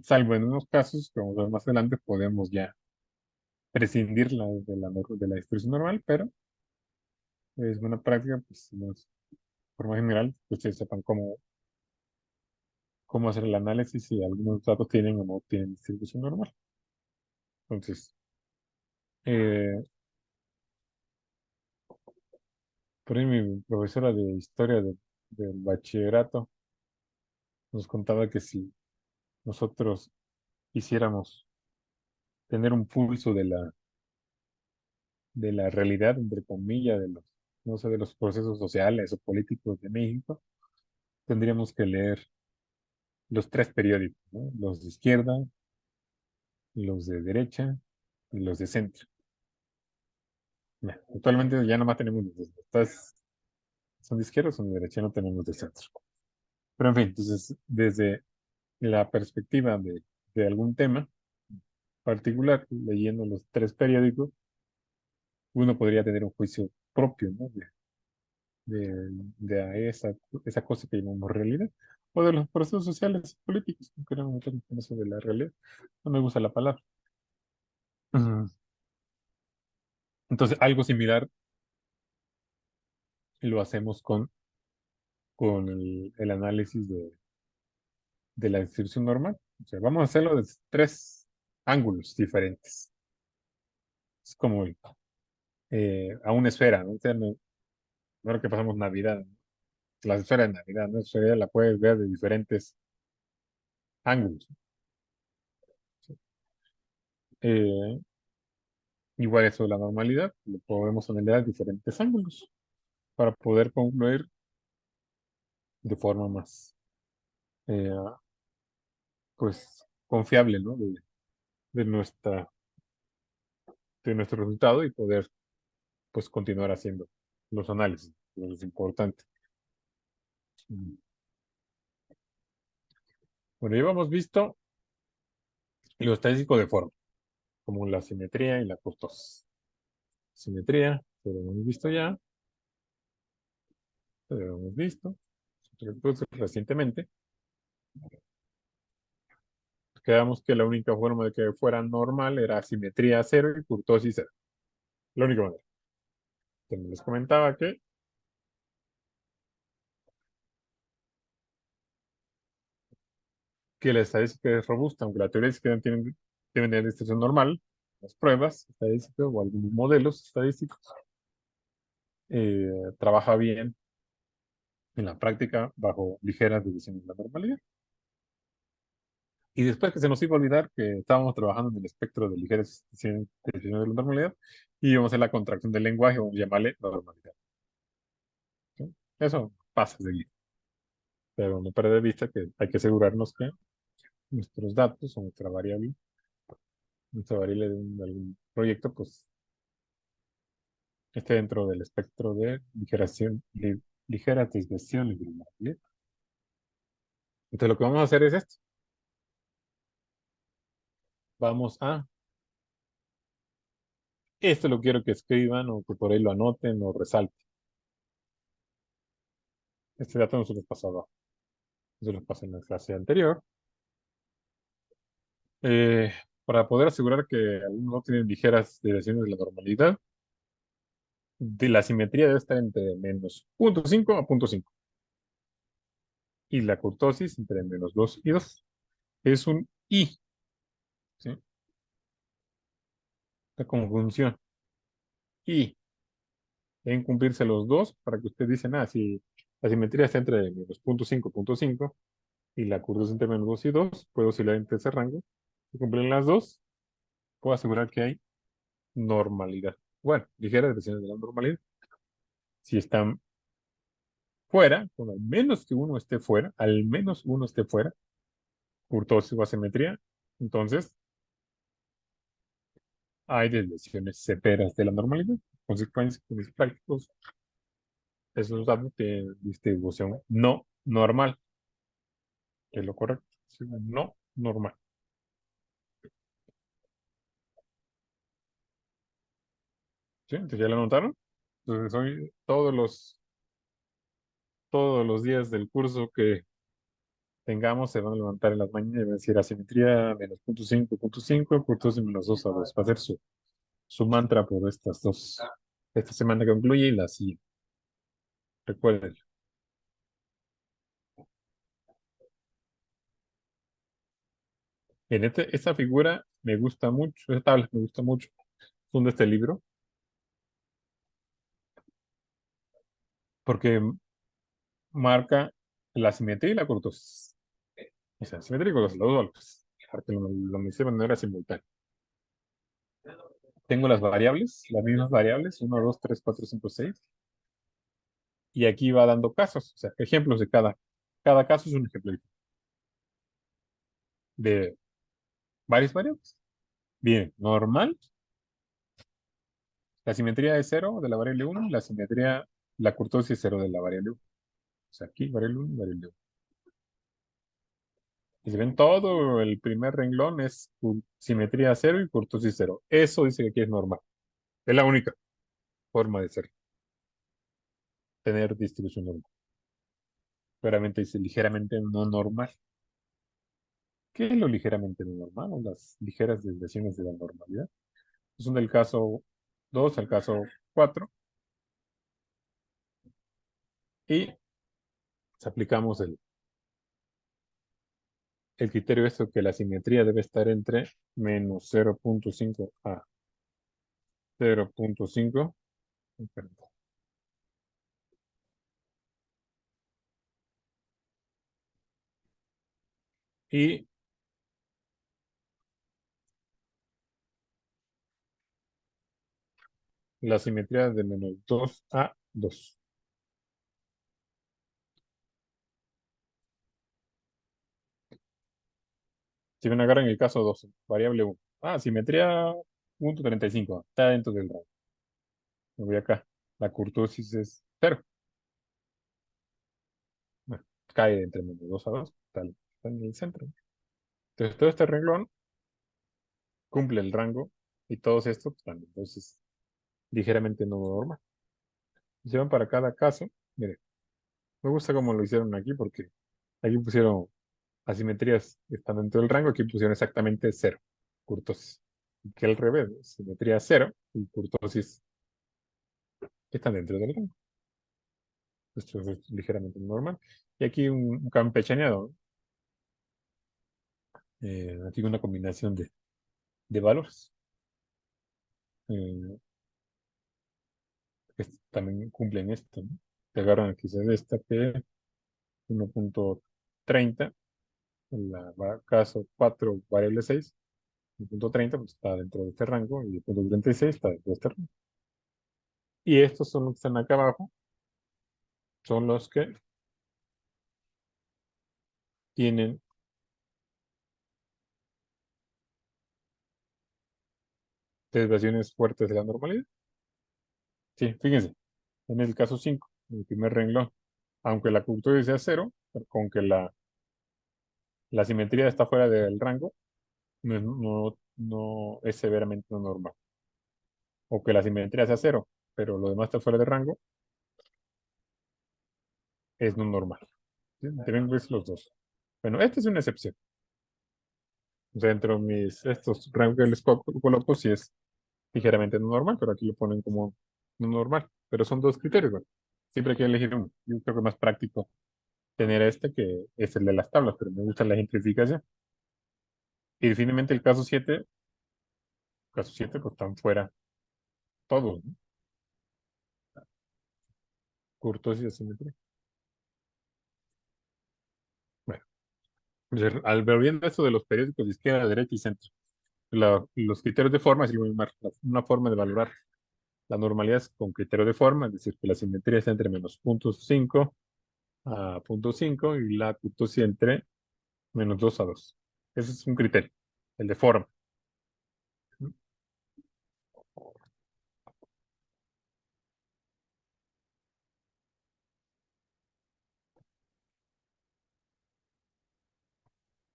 salvo en unos casos, como vamos a ver más adelante, podemos ya prescindir de la distribución normal, pero es buena práctica, pues, por más general, que ustedes sepan cómo hacer el análisis si algunos datos tienen o no tienen distribución normal. Entonces, eh, por ahí mi profesora de historia del bachillerato nos contaba que si nosotros quisiéramos tener un pulso de la realidad, entre comillas, no sé, de los procesos sociales o políticos de México, tendríamos que leer los tres periódicos, ¿no? Los de izquierda, los de derecha y los de centro. Ya, actualmente ya nomás tenemos los dos. Son de izquierda o son de derecha, no tenemos de centro. Pero en fin, entonces, desde la perspectiva de algún tema particular, leyendo los tres periódicos, uno podría tener un juicio propio, ¿no? De esa cosa que llamamos realidad, o de los procesos sociales y políticos, no queremos meternos en eso de la realidad, no me gusta la palabra. Ujú. Entonces, algo similar lo hacemos con el análisis de la distribución normal. O sea, vamos a hacerlo desde tres ángulos diferentes. Es como a una esfera, ¿no? O sea, ahora que pasamos Navidad, ¿no? La esfera de Navidad, ¿no? Esa esfera la puedes ver de diferentes ángulos. Eh, Igual eso de la normalidad, lo podemos analizar de diferentes ángulos para poder concluir de forma más, eh, pues, confiable, ¿no? De nuestra, de nuestro resultado y poder, pues, continuar haciendo los análisis, lo que es importante. Mm. Bueno, ya hemos visto lo estadístico de forma, como la simetría y la kurtosis. Simetría, lo hemos visto ya, lo hemos visto. Entonces, recientemente, quedamos que la única forma de que fuera normal era simetría cero y kurtosis cero. La única manera. También les comentaba que la estadística es robusta, aunque la teoría es que no deben tener distribución normal. Las pruebas estadísticas o algunos modelos estadísticos trabaja bien en la práctica bajo ligeras divisiones de la normalidad. Y después que se nos iba a olvidar que estábamos trabajando en el espectro de ligeras divisiones de la normalidad y íbamos a hacer la contracción del lenguaje, vamos a llamarle normalidad. ¿Sí? Eso pasa seguido. Pero no perder de vista que hay que asegurarnos que nuestros datos o nuestra variable de algún proyecto, pues esté dentro del espectro de ligeras desviaciones de la normalidad. Entonces lo que vamos a hacer es esto. Vamos a, esto lo quiero que escriban o que por ahí lo anoten o resalten. Este dato no se los pasaba. Se los pasé en la clase anterior. Eh, para poder asegurar que algunos no tienen ligeras desviaciones de la normalidad, de la simetría debe estar entre menos 0,5 a 0,5 y la kurtosis entre menos 2 y 2. Es un I, ¿sí? Esta conjunción. Y deben cumplirse los dos para que usted dice, si la simetría está entre menos 0,5 0,5 y la kurtosis entre menos 2 y 2, puedo oscilar entre ese rango. Si cumplen las dos, puedo asegurar que hay normalidad. Bueno, ligeras desviaciones de la normalidad. Si están fuera, con al menos que uno esté fuera, al menos uno esté fuera, kurtosis o asimetría, entonces hay desviaciones severas de la normalidad. Consecuencia, con mis prácticos, esos datos de distribución no normal, que es lo correcto. Sí, no normal. ¿Sí? Entonces ya lo notaron. Entonces hoy todos los días del curso que tengamos se van a levantar en las mañanas y van a decir asimetría menos 0,5, 0,5, kurtosis menos 2 a 2. Va a ser su mantra por esta semana que concluye y la siguiente. Recuerden. Esta figura me gusta mucho, esta tabla me gusta mucho. Son de este libro, porque marca la simetría y la kurtosis. O sea, simetría y kurtosis, los dos valores. Porque lo hice de manera simultánea. Tengo las variables, las mismas variables, 1, 2, 3, 4, 5, 6. Y aquí va dando casos, o sea, ejemplos de cada caso es un ejemplo de varias variables. Bien, normal, la simetría es 0 de la variable 1 y la kurtosis es 0 de la variable 1. O sea, aquí variable 1 y variable 1. Y si ven todo, el primer renglón es simetría 0 y kurtosis 0. Eso dice que aquí es normal. Es la única forma de tener distribución normal. Claramente dice ligeramente no normal. ¿Qué es lo ligeramente no normal o las ligeras desviaciones de la normalidad? Son del caso 2 al caso 4 y aplicamos el criterio esto que la simetría debe estar entre menos 0,5 a 0,5 y la simetría de menos 2 a 2. Si ven acá en el caso 12, variable 1. Simetría 0,35. Está dentro del rango. Me voy acá. La kurtosis es 0. Bueno, cae entre menos 2 a 2. Está en el centro. Entonces, todo este renglón cumple el rango y todos estos están entonces ligeramente no normal. Si van para cada caso, miren, me gusta cómo lo hicieron aquí porque aquí pusieron asimetrías que están dentro del rango, aquí pusieron exactamente 0, kurtosis. Y que al revés, ¿no? Simetría 0 y kurtosis están dentro del rango. Esto es ligeramente normal. Y aquí un campechaneado, ¿no? Aquí una combinación de valores. eh, que también cumplen esto, ¿no? Te agarran quizás esta que es 1,30, caso 4 variable 6, 1,30 pues está dentro de este rango y el punto 36 está dentro de este rango. Y estos son los que están acá abajo, son los que tienen desviaciones fuertes de la normalidad. Sí, fíjense, en el caso 5 en el primer renglón, aunque la curvatura sea cero, con que la simetría está fuera del rango, no es severamente no normal. O que la simetría sea cero, pero lo demás está fuera de rango, es no normal. ¿Sí? Deben verse los dos. Bueno, esta es una excepción. O sea, entre estos rangos que les coloco, sí es ligeramente no normal, pero aquí lo ponen como no normal. Pero son dos criterios, bueno. Siempre hay que elegir uno. Yo creo que es más práctico tener este que es el de las tablas, pero me gusta la ejemplificación. Y finalmente el caso 7 pues están fuera todos, ¿no? Kurtosis y asimetría. Bueno, al ver viendo esto de los periódicos de izquierda, derecha y centro, los criterios de forma, es una forma de valorar la normalidad es con criterio de forma, es decir, que la simetría está entre menos 0,5 a 0,5 y la kurtosis entre -2 a 2. Ese es un criterio, el de forma.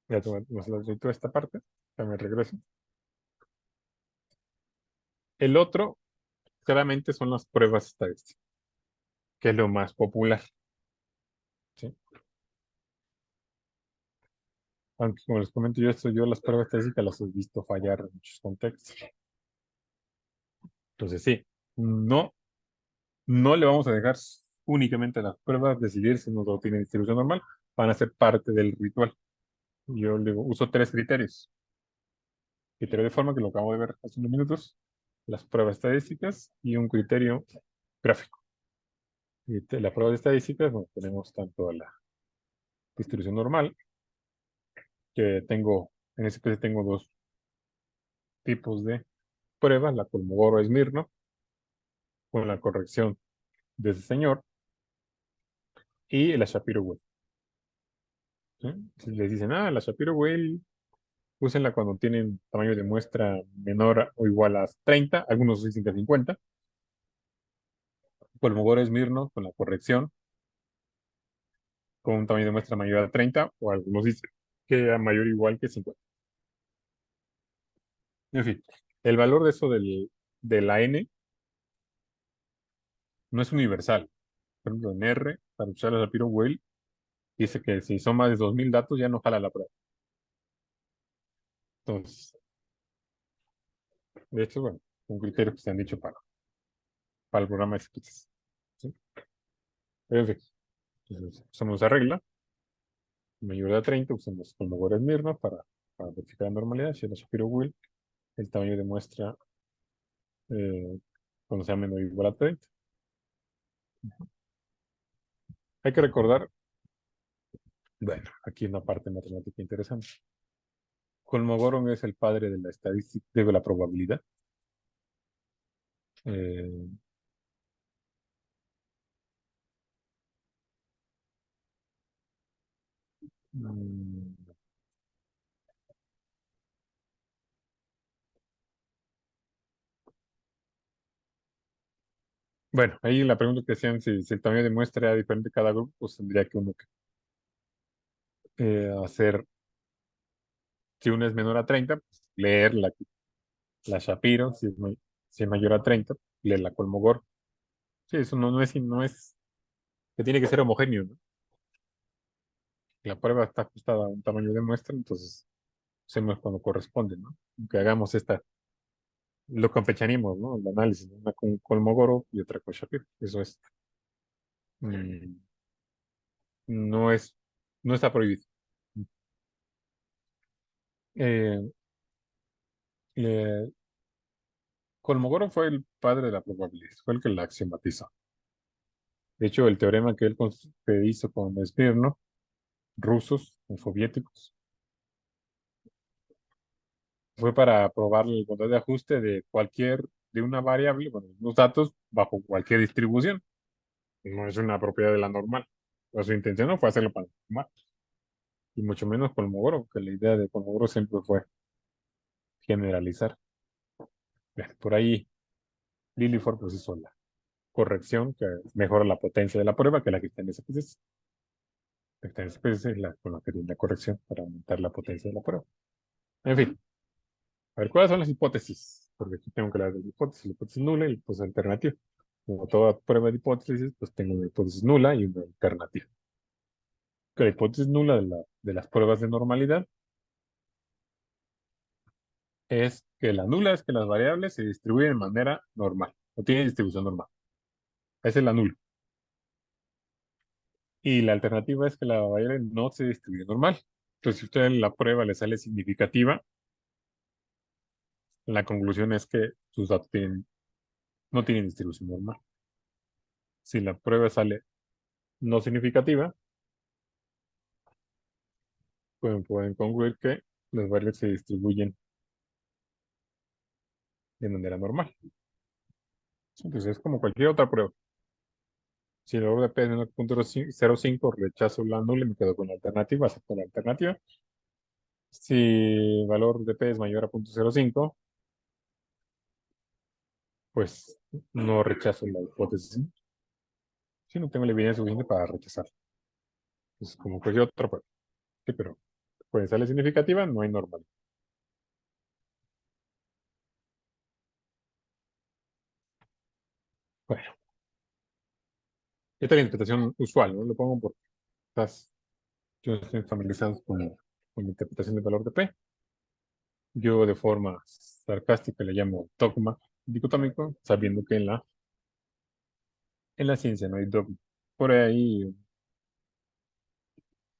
Ya nos lo toda esta parte, ya me regreso. El otro, claramente, son las pruebas estadísticas, que es lo más popular, ¿sí? Aunque, como les comento yo las pruebas estadísticas las he visto fallar en muchos contextos. Entonces, sí, no, no le vamos a dejar únicamente a las pruebas decidir si no tiene distribución normal, van a ser parte del ritual. Yo le uso tres criterios. Criterio de forma, que lo acabo de ver hace unos minutos, las pruebas estadísticas y un criterio gráfico. Y la prueba de estadísticas, bueno, tenemos tanto la distribución normal, que en ese caso tengo dos tipos de pruebas, la Kolmogorov-Smirnov, con la corrección de ese señor, y la Shapiro-Wilk. ¿Sí? Si les dicen, la Shapiro-Wilk, úsenla cuando tienen tamaño de muestra menor o igual a 30, algunos dicen que 50. Kolmogorov-Smirnov con la corrección, con un tamaño de muestra mayor a 30, o algunos dicen que a mayor o igual que 50. En fin, el valor de eso de la N no es universal. Por ejemplo, en R, para usar la Shapiro-Wilk, dice que si son más de 2000 datos ya no jala la prueba. Entonces, de hecho, bueno, un criterio que se han dicho para el programa de escritas. ¿Sí? Pero en fin, entonces, usamos esa regla, mayor de 30, usamos Kolmogorov Smirnov para verificar la normalidad. Si es la Shapiro-Wilk, el tamaño de muestra cuando sea menor o igual a 30. Hay que recordar, bueno, aquí una parte matemática interesante. Kolmogorov es el padre de la estadística, de la probabilidad. Eh, mm, bueno, ahí la pregunta que hacían, si el tamaño de muestra era diferente cada grupo, pues tendría que uno hacer, si uno es menor a 30, pues leer la Shapiro, si es mayor a 30, leer la Kolmogorov. Sí, eso no es que tiene que ser homogéneo, ¿no? La prueba está ajustada a un tamaño de muestra, entonces hacemos cuando corresponde, ¿no? Que hagamos lo campechanimos, ¿no? El análisis, ¿no? Una con Kolmogorov y otra con Shapiro. Eso mm, no es, no está prohibido. Eh, eh, Kolmogorov fue el padre de la probabilidad, fue el que la axiomatizó. De hecho, el teorema que hizo con Smirnov, rusos o soviéticos, fue para probar el bondad de ajuste de una variable, bueno, unos datos bajo cualquier distribución. No es una propiedad de la normal. Pues su intención no fue hacerlo para la normal, y mucho menos Kolmogorov, que la idea de Kolmogorov siempre fue generalizar. Bien, por ahí Lily fue por sí sola. corrección que mejora la potencia de la prueba que la que está en SPSS. La que está en SPSS es la con la que tiene la corrección para aumentar la potencia de la prueba. En fin, a ver, ¿cuáles son las hipótesis? Porque aquí tengo que hablar de la hipótesis nula y la hipótesis alternativa. Como toda prueba de hipótesis, pues tengo una hipótesis nula y una alternativa. Que la hipótesis nula de las pruebas de normalidad es que la nula es que las variables se distribuyen de manera normal, o tienen distribución normal. Esa es la nula. Y la alternativa es que la variable no se distribuye normal. Entonces, si usted en la prueba le sale significativa, la conclusión es que sus datos no tienen distribución normal. Si la prueba sale no significativa, pueden concluir que las variables se distribuyen de manera normal. Entonces, es como cualquier otra prueba. Si el valor de P es menor que 0.05, rechazo la nula y me quedo con la alternativa, acepto la alternativa. Si el valor de P es mayor a 0.05, pues no rechazo la hipótesis. Si no tengo la evidencia suficiente para rechazar. Es como cualquier otra prueba. Sí, pero pues sale significativa, no hay normal. Bueno, esta es la interpretación usual, ¿no? Lo pongo porque yo estoy familiarizado con la interpretación del valor de P. Yo de forma sarcástica le llamo dogma dicotómico, sabiendo que en la ciencia no hay dogma. Por ahí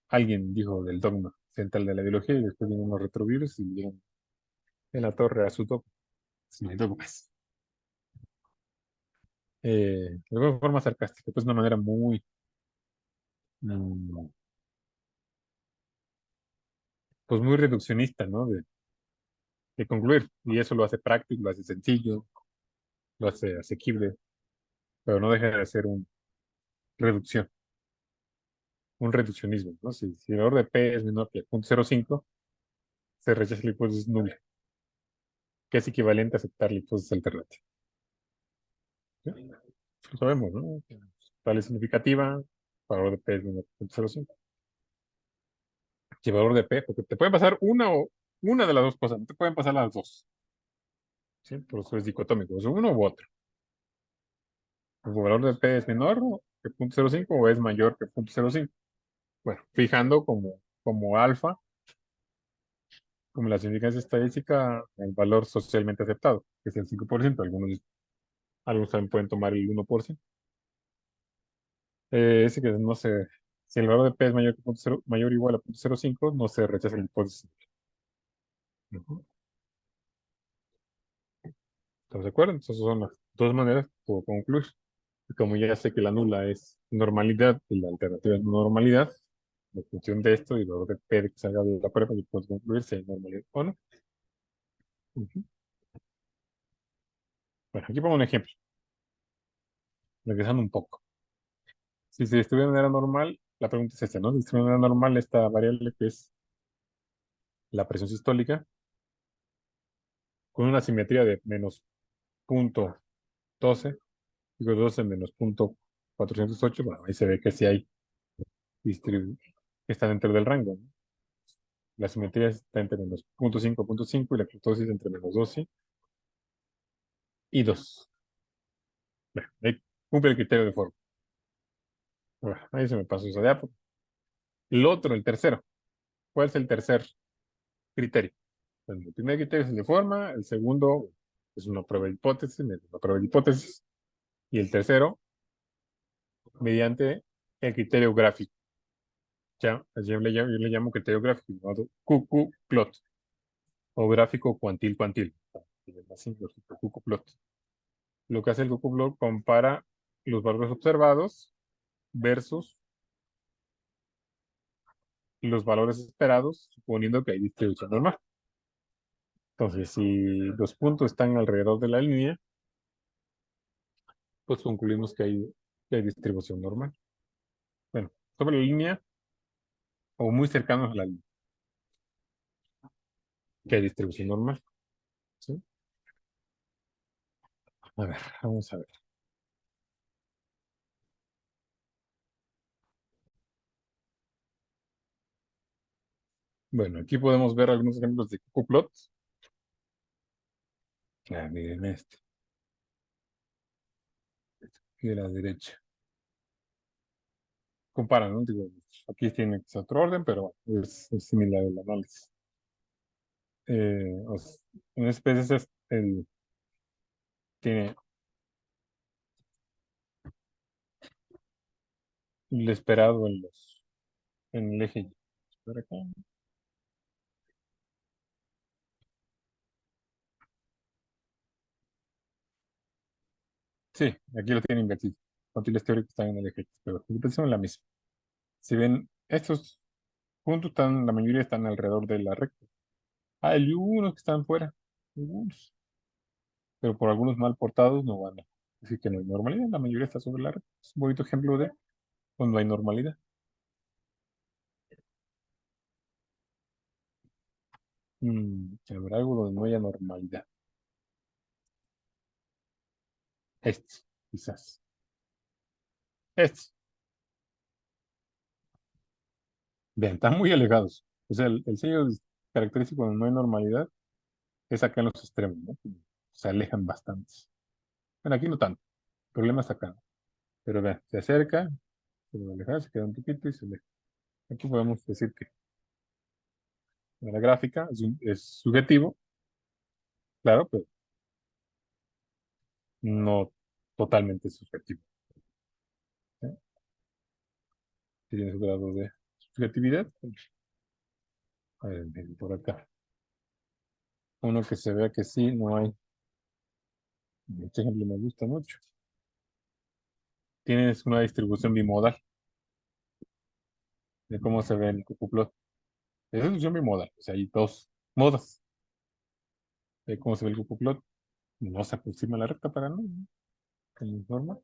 alguien dijo del dogma central de la biología y después vinieron unos retrovirus y dieron en la torre a su dogma. No hay dogmas. De alguna forma sarcástica, pues de una manera mm, pues muy reduccionista, ¿no? De concluir. Y eso lo hace práctico, lo hace sencillo, lo hace asequible, pero no deja de ser reducción, un reduccionismo, ¿no? Si el valor de P es menor que 0.05, se rechaza la hipótesis nula, que es equivalente a aceptar la hipótesis alternativa. ¿Sí? Lo sabemos, ¿no? Tal es significativa, el valor de P es menor que 0.05. Y el valor de P, porque te puede pasar una de las dos cosas, no te pueden pasar las dos. ¿Sí? Por eso es dicotómico, es uno u otro. El valor de P es menor que 0.05 o es mayor que 0.05. Bueno, fijando como alfa, como la significancia estadística, el valor socialmente aceptado, que es el 5%. Algunos también pueden tomar el 1%. Ese que no sé, si el valor de P es mayor que mayor o igual a 0.05, no se rechaza la hipótesis. Ujú. ¿Estamos de acuerdo? Entonces son las dos maneras que puedo concluir. Y como ya sé que la nula es normalidad y la alternativa es normalidad, en función de esto y luego de P de que salga de la prueba, yo puedo concluir si hay normalidad o no. Ujú. Bueno, aquí pongo un ejemplo, regresando un poco. Si se distribuye de manera normal, la pregunta es esta, ¿no? Si se distribuye de manera normal esta variable que es la presión sistólica, con una simetría de menos 0.12, digo 12 menos 0.408, bueno, ahí se ve que sí hay que está dentro del rango, ¿no? La simetría está entre menos 0.5 y la kurtosis entre menos 12 y 2. Bueno, ahí cumple el criterio de forma. Bueno, ahí se me pasó esa de Apple. El tercero. ¿Cuál es el tercer criterio? El primer criterio es el de forma, el segundo es una prueba de hipótesis, y el tercero, mediante el criterio gráfico. Ya, yo le llamo criterio gráfico, llamado QQ-plot, o gráfico cuantil-cuantil. Así, QQ-plot. Lo que hace el QQ-plot compara los valores observados versus los valores esperados, suponiendo que hay distribución normal. Entonces, si los puntos están alrededor de la línea, pues concluimos que hay distribución normal. Bueno, sobre la línea o muy cercanos a la línea, que hay distribución normal. ¿Sí? A ver, vamos a ver. Bueno, aquí podemos ver algunos ejemplos de cucuplots. Ah, miren este, aquí de la derecha. Comparan, ¿no? Digo, aquí tiene quizá otro orden, pero es similar el análisis. En especies tiene el esperado en el eje Y. Por acá. Sí, aquí lo tienen invertido. Cuantiles teóricos están en el eje X, pero la interpretación es la misma. Si ven, estos puntos están, la mayoría están alrededor de la recta. Hay unos que están fuera, algunos, pero por algunos mal portados no van a decir que no hay normalidad. La mayoría está sobre la recta. Es un bonito ejemplo de cuando hay normalidad. Habrá algo donde no haya normalidad. Este, quizás. Este. Vean, están muy alejados. O sea, el sello característico cuando no hay normalidad es acá en los extremos, ¿no? Se alejan bastante. Bueno, aquí no tanto. El problema es acá. Pero vean, se acerca, se va a alejar, se queda un poquito y se aleja. Aquí podemos decir que la gráfica es subjetivo, claro, pero no totalmente subjetivo. ¿Eh? Tiene su grado de subjetividad. A ver, miren, por acá. Uno que se vea que sí, no hay. Este ejemplo me gusta mucho. Tienes una distribución bimodal de cómo se ve el cucuplot. Es distribución bimodal, o sea, hay dos modas de cómo se ve el cucuplot. No se aproxima a la recta para nada, ¿no? Como norma.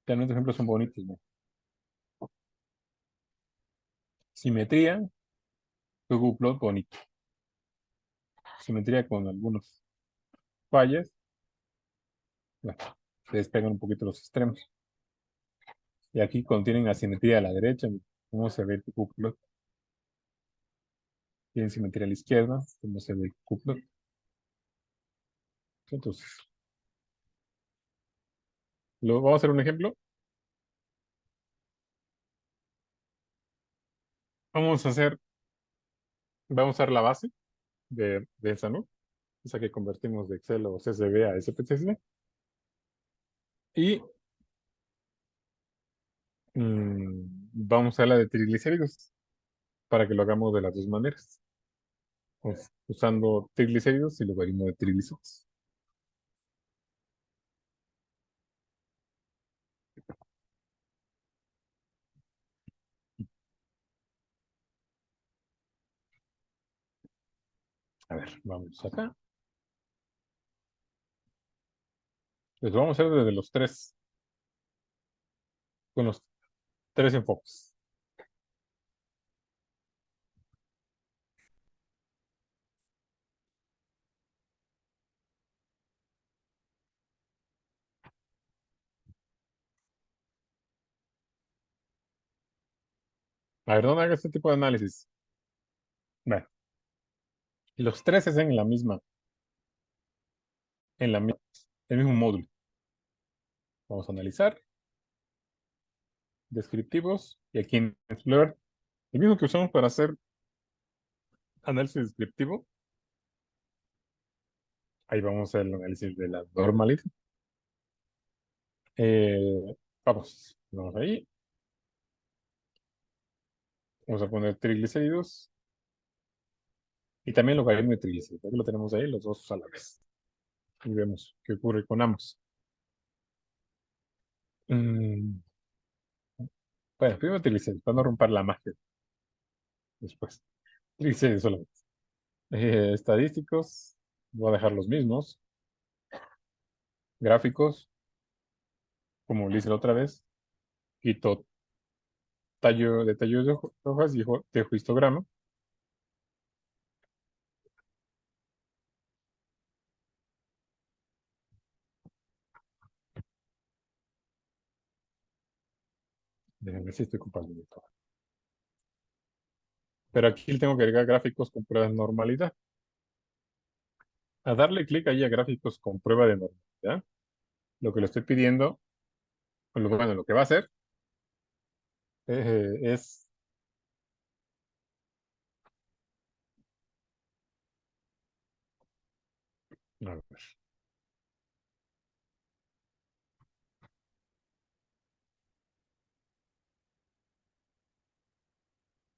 También los ejemplos son bonitos, ¿no? Simetría, cucuplot bonito. Simetría con algunos fallas, bueno, se despegan un poquito los extremos. Y aquí contienen asimetría a la derecha, cómo se ve el cucuplot. Tienen simetría a la izquierda, cómo se ve el cucuplot. Entonces, vamos a hacer un ejemplo. Vamos a hacer, vamos a usar la base de esa, ¿no? Esa que convertimos de Excel o CSV a SPSS. Y vamos a usar la de triglicéridos para que lo hagamos de las dos maneras. Usando triglicéridos y logaritmo de triglicéridos. A ver, vamos acá. Pues vamos a hacer desde los tres, con los tres enfoques. A ver, ¿dónde haga este tipo de análisis? Bueno, los tres es en la, mi- el mismo módulo. Vamos a analizar, descriptivos, y aquí en Explorer, el mismo que usamos para hacer análisis descriptivo, ahí vamos a hacer el análisis de la normalidad. Vamos ahí, vamos a poner triglicéridos y también logaritmo de triglicéridos. Aquí lo tenemos ahí, los dos a la vez. Y vemos qué ocurre con ambos. Mm, bueno, primero triglicéridos, para no romper la magia después. Triglicéridos solamente. Estadísticos, voy a dejar los mismos. Gráficos, como lo hice la otra vez. Quito tallo de hojas y dejo histograma. Déjenme ver si estoy compartiendo todo. Pero aquí le tengo que agregar gráficos con prueba de normalidad. A darle clic ahí a gráficos con prueba de normalidad, lo que le estoy pidiendo, bueno, lo que va a hacer es, a ver,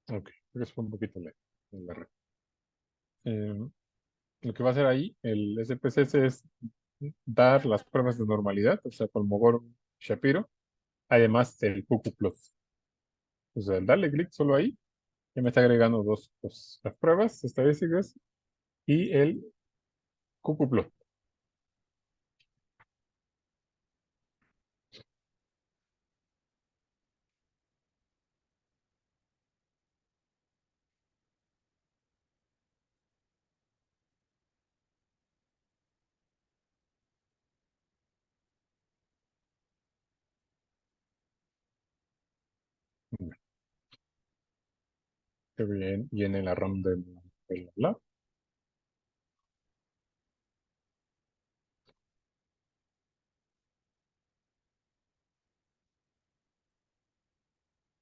ok, creo que eso fue un poquito la red. Lo que va a hacer ahí el SPSS es dar las pruebas de normalidad, o sea, con Mogor Shapiro, además del QQ+. O sea, al darle clic solo ahí, ya me está agregando dos cosas, las pruebas estadísticas y el QQ+. Que viene la RAM del lab.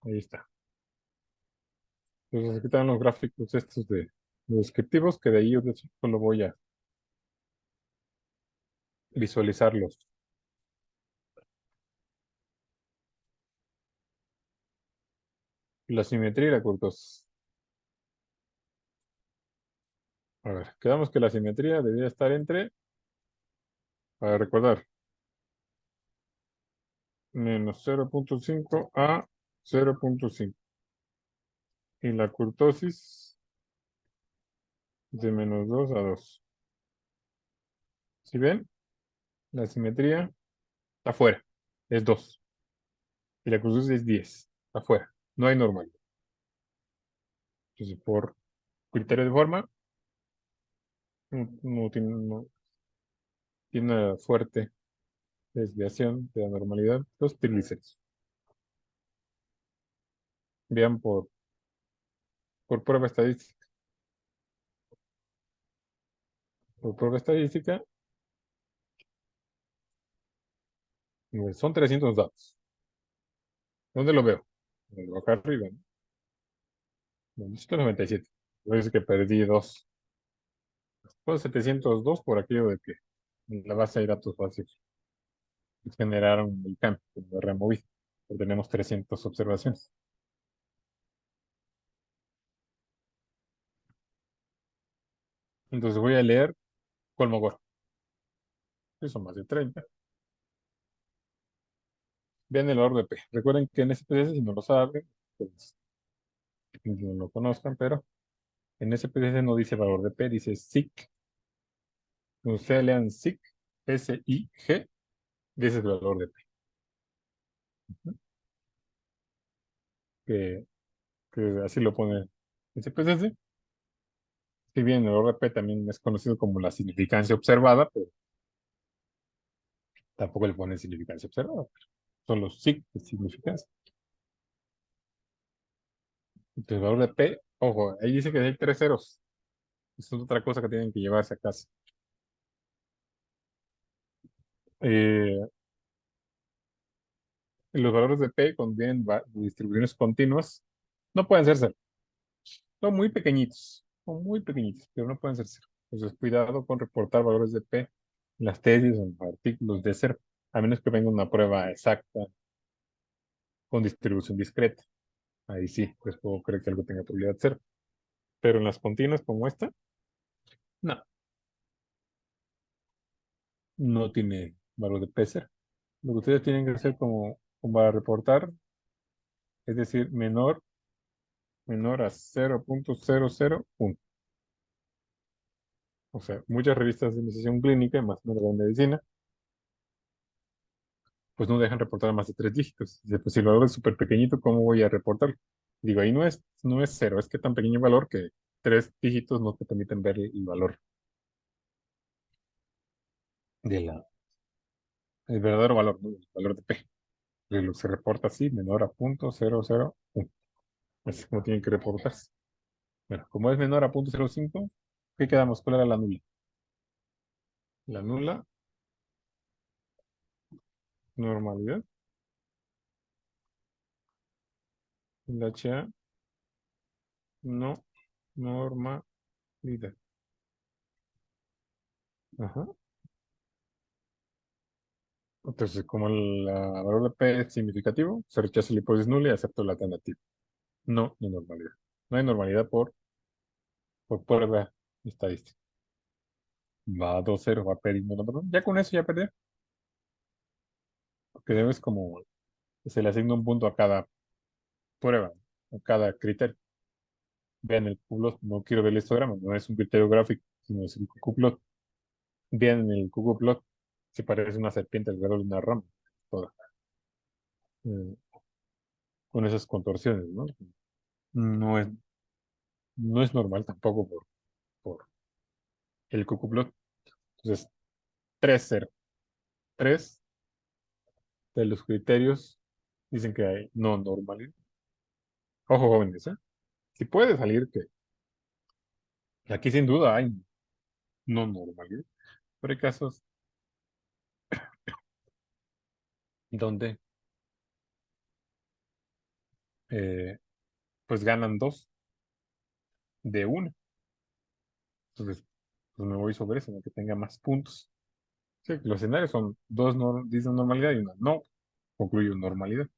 Ahí está. Entonces aquí están los gráficos estos de los descriptivos, que de ahí yo solo voy a visualizarlos. La simetría y la kurtosis. A ver, quedamos que la simetría debería estar entre, para recordar, menos 0.5 a 0.5. Y la kurtosis de menos 2 a 2. Si ven, la simetría está afuera, es 2. Y la kurtosis es 10, está afuera. No hay normal. Entonces, por criterio de forma, no tiene una fuerte desviación de la normalidad los triglicéridos. Vean por prueba estadística. Por prueba estadística, son 300 datos. ¿Dónde lo veo? Lo veo acá arriba, ¿no? 297. Parece que perdí dos. Pues 702 por aquello de que en la base de datos fácil generaron el cambio, lo removí. Pero tenemos 300 observaciones. Entonces voy a leer Colmogor. Que son más de 30. Vean el valor de P. Recuerden que en SPSS, si no lo saben, pues no lo conozcan, pero en SPSS no dice valor de P, dice SIC. Ustedes lean SIC, SIG, ese es el valor de P. Que, que así lo pone SPSS. Si bien el valor de P también es conocido como la significancia observada, pero tampoco le ponen significancia observada. Son los SIG de significancia. Entonces, el valor de P, ojo, ahí dice que hay tres ceros. Eso es otra cosa que tienen que llevarse a casa. Eh, los valores de P contienen distribuciones continuas. No pueden ser cero. Son muy pequeñitos, pero no pueden ser cero. Entonces, cuidado con reportar valores de P en las tesis o en los artículos de cero, a menos que venga una prueba exacta con distribución discreta. Ahí sí, pues puedo creer que algo tenga probabilidad de cero. Pero en las continuas como esta, no, no tiene valor de P cero. Lo que ustedes tienen que hacer como para reportar, es decir, menor a 0.001. O sea, muchas revistas de investigación clínica, más o menos de medicina, pues no dejan reportar más de tres dígitos. Dice, pues si el valor es súper pequeñito, ¿cómo voy a reportarlo? Digo, ahí no es cero, es que tan pequeño valor que tres dígitos no te permiten ver el valor el verdadero valor, ¿no? El valor de P. Se reporta así, menor a 0.001. Así es como tienen que reportarse. Bueno, como es menor a 0.05, ¿qué quedamos? ¿Cuál era la nula? La nula, normalidad. La HA, no, normalidad. Ajá. Entonces, como el valor de P es significativo, se rechaza la hipótesis nula y acepto la alternativa. No, no normalidad. No hay normalidad por prueba estadística. Va a 2-0, va perdiendo la prueba. Ya con eso ya perdió. Porque debes como, se le asigna un punto a cada prueba, a cada criterio. Vean el cuplot, no quiero ver el histograma, no es un criterio gráfico, sino es el cuplot. Vean el cuplot, se parece una serpiente alrededor de una rama, toda, eh, con esas contorsiones, ¿no? No es, no es normal tampoco por el cucuplot. Entonces, 3-0. Tres de los criterios dicen que hay no normalidad. Ojo, jóvenes, ¿eh? Si puede salir que aquí sin duda hay no normalidad, pero hay casos donde eh, pues ganan dos de una. Entonces, pues me voy sobre eso, ¿no? Que tenga más puntos. Sí, los escenarios son dos no, dicen normalidad y una no, concluyo normalidad.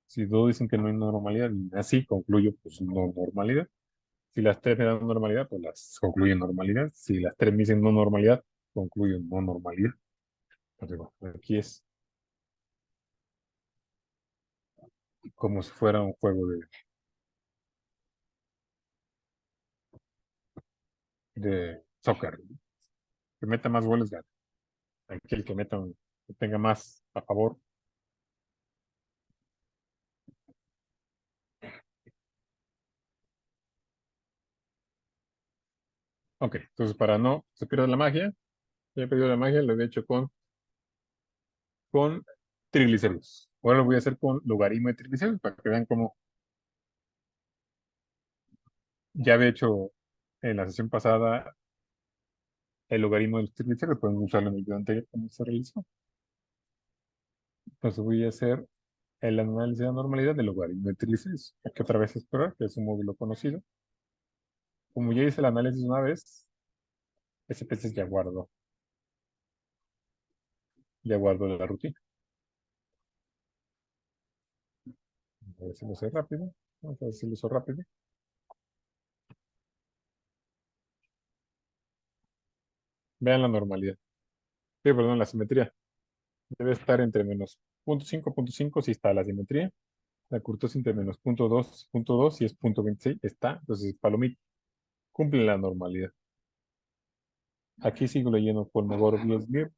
Si dos dicen que no hay normalidad y así concluyo pues no normalidad. Si las tres me dan normalidad, pues las concluyo en normalidad. Si las tres me dicen no normalidad, concluyo en no normalidad. Entonces, bueno, aquí es como si fuera un juego de soccer. Que meta más goles gana. Aquí el que meta, que tenga más a favor. Ok, entonces para no se pierda la magia, ya he perdido la magia, lo he hecho con triglicéridos. Ahora lo voy a hacer con logaritmo de triglicéridos para que vean cómo ya había hecho en la sesión pasada el logaritmo de los triglicéridos, pueden usarlo en el video anterior como se realizó. Entonces voy a hacer el análisis de la normalidad del logaritmo de triglicéridos. Hay que otra vez explorar, que es un módulo conocido. Como ya hice el análisis una vez, ese PC ya guardo la rutina. A ver si lo hice rápido. Vamos a ver si lo hizo rápido. Vean la normalidad. Sí, perdón, la simetría. Debe estar entre menos 0.5 si está la simetría. La curtosis entre menos 0.2 si es 0.26 está. Entonces, palomita. Cumple la normalidad. Aquí sigo leyendo por mejor 10.000.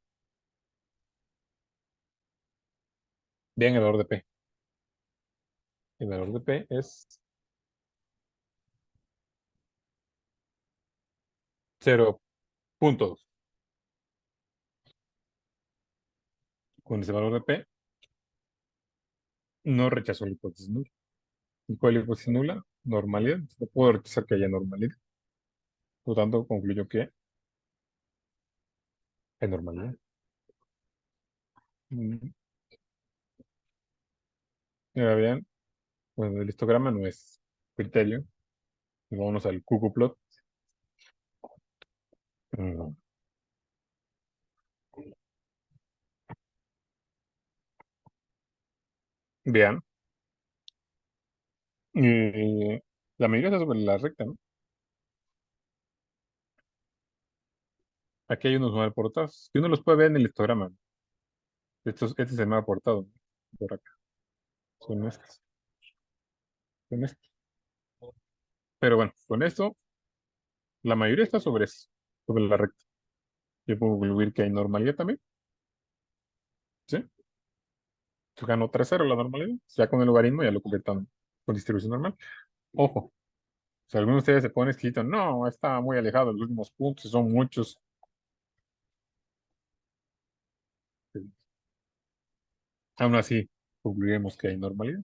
Vean el valor de P. El valor de P es 0.2. Con ese valor de P no rechazó la hipótesis nula. ¿Y cuál es la hipótesis nula? Normalidad. No puedo rechazar que haya normalidad. Por lo tanto, concluyo que hay normalidad. Mm, Ahora vean, bueno, el histograma no es criterio. Vámonos al cucuplot. Mm, Vean, la mayoría está sobre la recta, ¿no? Aquí hay unos mal portados. Y uno los puede ver en el histograma. Este es el mal portado, ¿no? Por acá. Son estos. Son estos. Pero bueno, con esto, la mayoría está sobre la recta. Yo puedo concluir que hay normalidad también. ¿Sí? Yo gano 3-0 la normalidad. Ya con el logaritmo ya lo completan con distribución normal. Ojo, si alguno de ustedes se pone escrito, no, está muy alejado de los últimos puntos, son muchos. Aún así, concluiremos que hay normalidad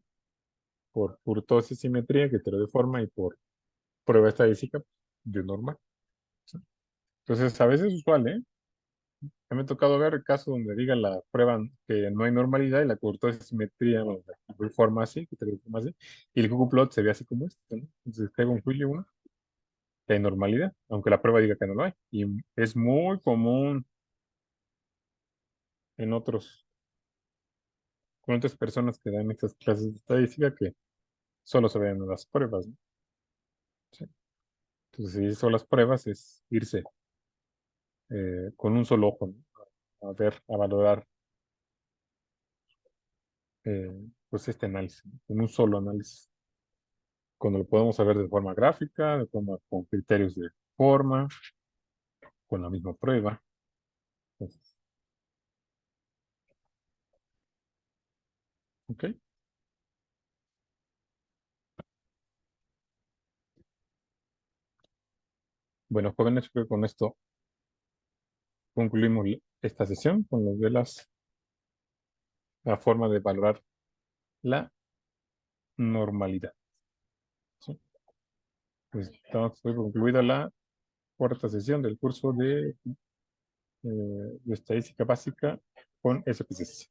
por kurtosis, simetría, criterio de forma y por prueba estadística de normal. ¿Sí? Entonces, a veces es usual, ¿eh? Me ha tocado ver casos donde diga la prueba que no hay normalidad y la cobertura de simetría o de forma así, que te lo forma así, y el ggplot se ve así como este, ¿no? Entonces, te concluye uno que hay normalidad, aunque la prueba diga que no lo hay. Y es muy común en con otras personas que dan estas clases de estadística que solo se ven las pruebas, ¿no? Sí. Entonces, si son las pruebas, es irse con un solo ojo, ¿no? A ver, a valorar pues este análisis, ¿no? Con un solo análisis. Cuando lo podemos saber de forma gráfica, de forma con criterios de forma, con la misma prueba. Entonces, ¿ok? Bueno, jóvenes, creo que con esto concluimos esta sesión con los de la forma de valorar la normalidad. ¿Sí? Pues estamos por concluida la cuarta sesión del curso de estadística básica con SPSS.